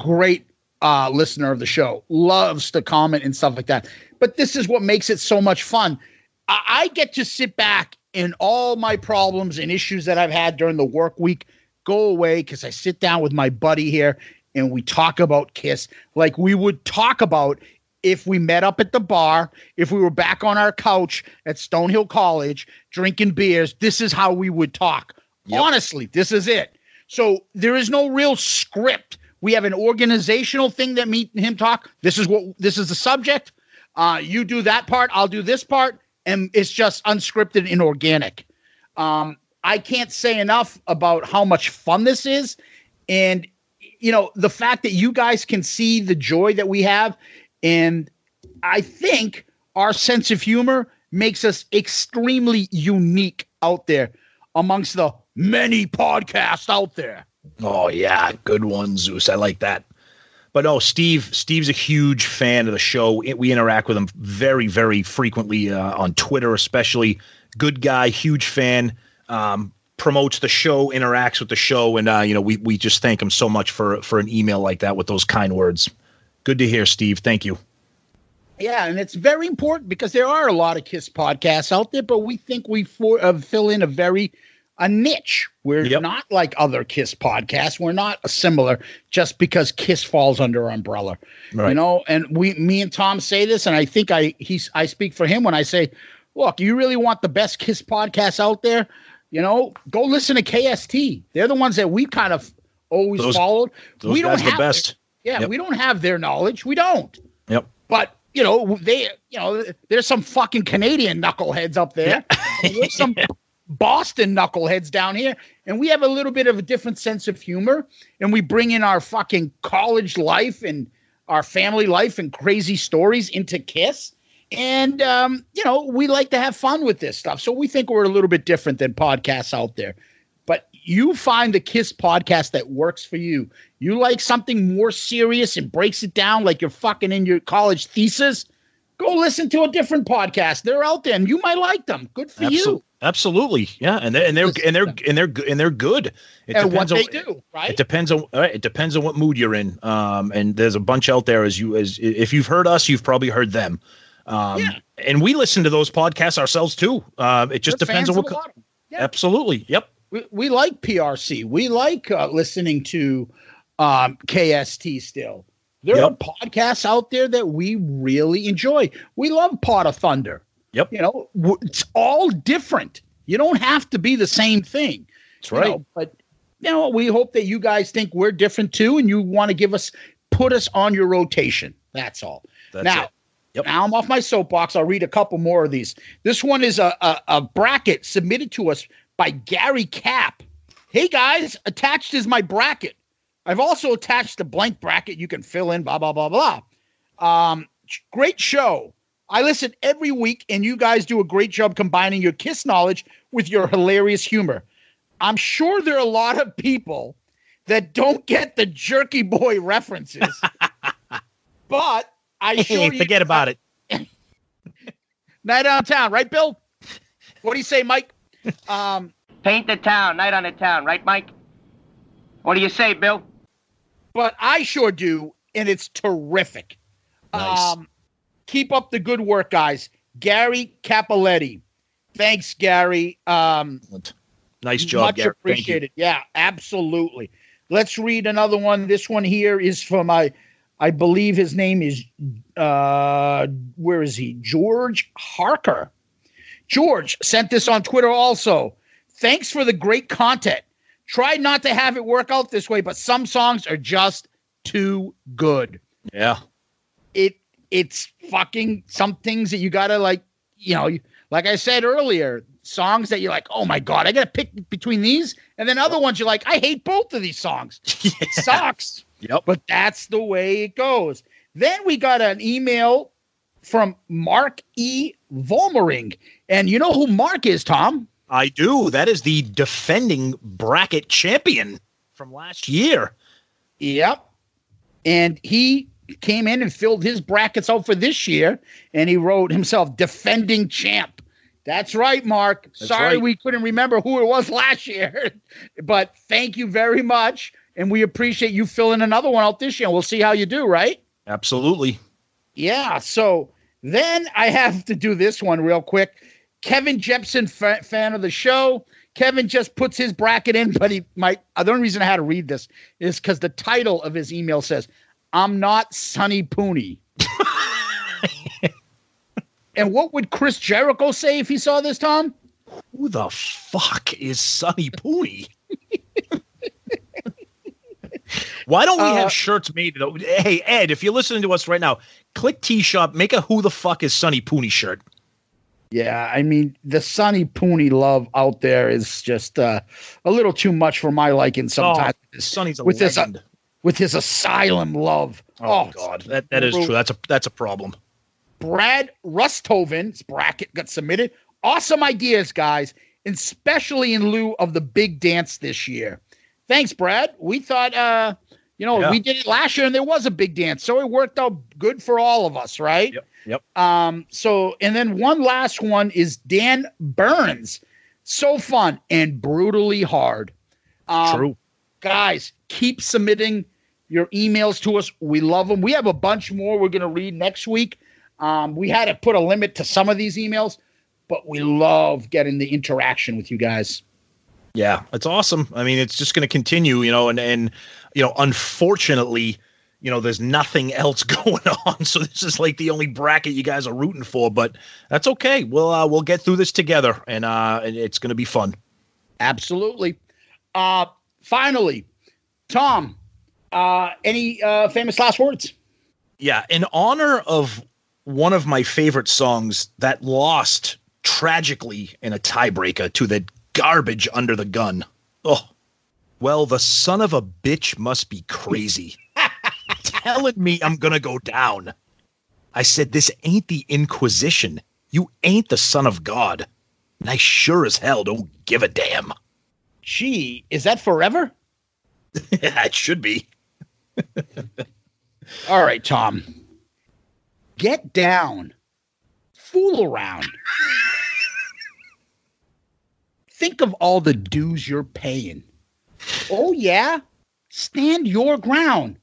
listener of the show. Loves to comment and stuff like that. But this is what makes it so much fun. I get to sit back and all my problems and issues that I've had during the work week go away because I sit down with my buddy here and we talk about Kiss like we would talk about if we met up at the bar, if we were back on our couch at Stonehill College drinking beers. This is how we would talk. Yep. Honestly, this is it. So there is no real script. We have an organizational thing that me and him talk. This is the subject. You do that part. I'll do this part. And it's just unscripted and organic. I can't say enough about how much fun this is. And, the fact that you guys can see the joy that we have. And I think our sense of humor makes us extremely unique out there amongst the many podcasts out there.
Oh yeah, good one, Zeus. I like that. But no, Steve's a huge fan of the show. We interact with him very, very frequently on Twitter, especially. Good guy, huge fan. Promotes the show, interacts with the show, and we just thank him so much for an email like that with those kind words. Good to hear, Steve. Thank you.
Yeah, and it's very important because there are a lot of KISS podcasts out there, but we think we fill in a niche. We're not like other KISS podcasts. We're not similar just because KISS falls under our umbrella,
right.
And me and Tom say this, and I think I speak for him when I say, look, you really want the best KISS podcasts out there, go listen to KST. They're the ones that we kind of always followed.
We don't have the best.
We don't have their knowledge. We don't.
Yep.
But there's some fucking Canadian knuckleheads up there. Yeah. There's some Boston knuckleheads down here, and we have a little bit of a different sense of humor, and we bring in our fucking college life and our family life and crazy stories into KISS. And, we like to have fun with this stuff. So we think we're a little bit different than podcasts out there. But you find the KISS podcast that works for you. You like something more serious and breaks it down like you're fucking in your college thesis. Go listen to a different podcast. They're out there, and you might like them. Good for you.
Absolutely, yeah, and they're good. It
and
depends
what they
on,
do, right?
It depends on what mood you're in. And there's a bunch out there as if you've heard us, you've probably heard them. And we listen to those podcasts ourselves too. It just depends on what.
Yep.
Absolutely, yep.
We like PRC. We like listening to KST still. There are podcasts out there that we really enjoy. We love Pot of Thunder.
Yep.
It's all different. You don't have to be the same thing.
That's right.
But we hope that you guys think we're different too, and you want to put us on your rotation. That's all. Now I'm off my soapbox. I'll read a couple more of these. This one is a bracket submitted to us by Gary Cap. Hey guys, attached is my bracket. I've also attached a blank bracket you can fill in, blah, blah, blah, blah. Great show. I listen every week, and you guys do a great job combining your KISS knowledge with your hilarious humor. I'm sure there are a lot of people that don't get the Jerky Boy references, but I sure
forget about it.
Night on town, right, Bill? What do you say, Mike?
Paint the town, night on the town, right, Mike? What do you say, Bill?
But I sure do, and it's terrific.
Nice.
Keep up the good work, guys. Gary Capoletti. Thanks, Gary.
Nice job,
much
Gary.
appreciated. Yeah, absolutely. Let's read another one. This one here is from I believe his name is where is he? George Harker. George sent this on Twitter also. Thanks for the great content. Tried not to have it work out this way, but some songs are just too good.
Yeah.
It's fucking some things that you gotta like I said earlier, songs that you're like, oh my God, I gotta pick between these. And then other ones you're like, I hate both of these songs.
Yeah.
It sucks.
Yep.
But that's the way it goes. Then we got an email from Mark E. Volmering. And you know who Mark is, Tom?
I do. That is the defending bracket champion from last year.
Yep. And he came in and filled his brackets out for this year, and he wrote himself defending champ. That's right, Mark. Sorry we couldn't remember who it was last year, but thank you very much, and we appreciate you filling another one out this year. We'll see how you do, right?
Absolutely.
Yeah, so then I have to do this one real quick. Kevin Jepson, fan of the show. Kevin just puts his bracket in, but the only reason I had to read this is because the title of his email says, I'm not Sonny Pooney. And what would Chris Jericho say if he saw this, Tom?
Who the fuck is Sonny Pooney? Why don't we have shirts made? Hey, Ed, if you're listening to us right now, click T-Shop, make a Who the fuck is Sonny Pooney shirt.
Yeah, I mean, the Sonny Pooney love out there is just a little too much for my liking sometimes.
Sonny's a legend.
With his asylum love.
Oh God, that is true. That's a problem.
Brad Rusthoven's bracket got submitted. Awesome ideas, guys, especially in lieu of the big dance this year. Thanks, Brad. We thought, we did it last year and there was a big dance. So it worked out good for all of us, right?
Yep.
And then one last one is Dan Burns. So fun and brutally hard.
True.
Guys, keep submitting your emails to us. We love them. We have a bunch more we're going to read next week. We had to put a limit to some of these emails, but we love getting the interaction with you guys.
Yeah, it's awesome. I mean, it's just going to continue, and unfortunately, there's nothing else going on. So this is like the only bracket you guys are rooting for, but that's okay. We'll get through this together, and it's going to be fun.
Absolutely. Finally, Tom, any famous last words?
Yeah, in honor of one of my favorite songs that lost tragically in a tiebreaker to the garbage Under the Gun. Oh, well, the son of a bitch must be crazy. Telling me I'm gonna go down. I said, this ain't the Inquisition. You ain't the son of God. And I sure as hell don't give a damn.
Gee, is that forever?
It should be.
All right, Tom. Get down. Fool around. Think of all the dues you're paying. Oh, yeah? Stand your ground.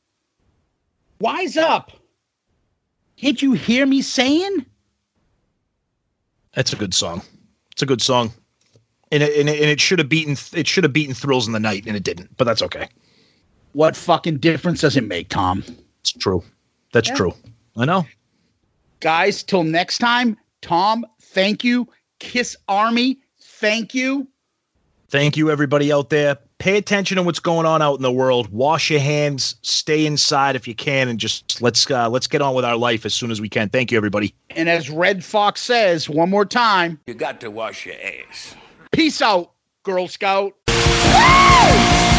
Wise up. Can't you hear me saying?
That's a good song. It's a good song. And it should have beaten Thrills in the Night, and it didn't, but that's okay.
What fucking difference does it make, Tom?
It's true. That's true. I know.
Guys, till next time, Tom, thank you. Kiss Army, thank you.
Thank you, everybody out there. Pay attention to what's going on out in the world. Wash your hands. Stay inside if you can, and just let's get on with our life as soon as we can. Thank you, everybody.
And as Red Fox says, one more time,
You got to wash your ass.
peace out, Girl Scout. Woo!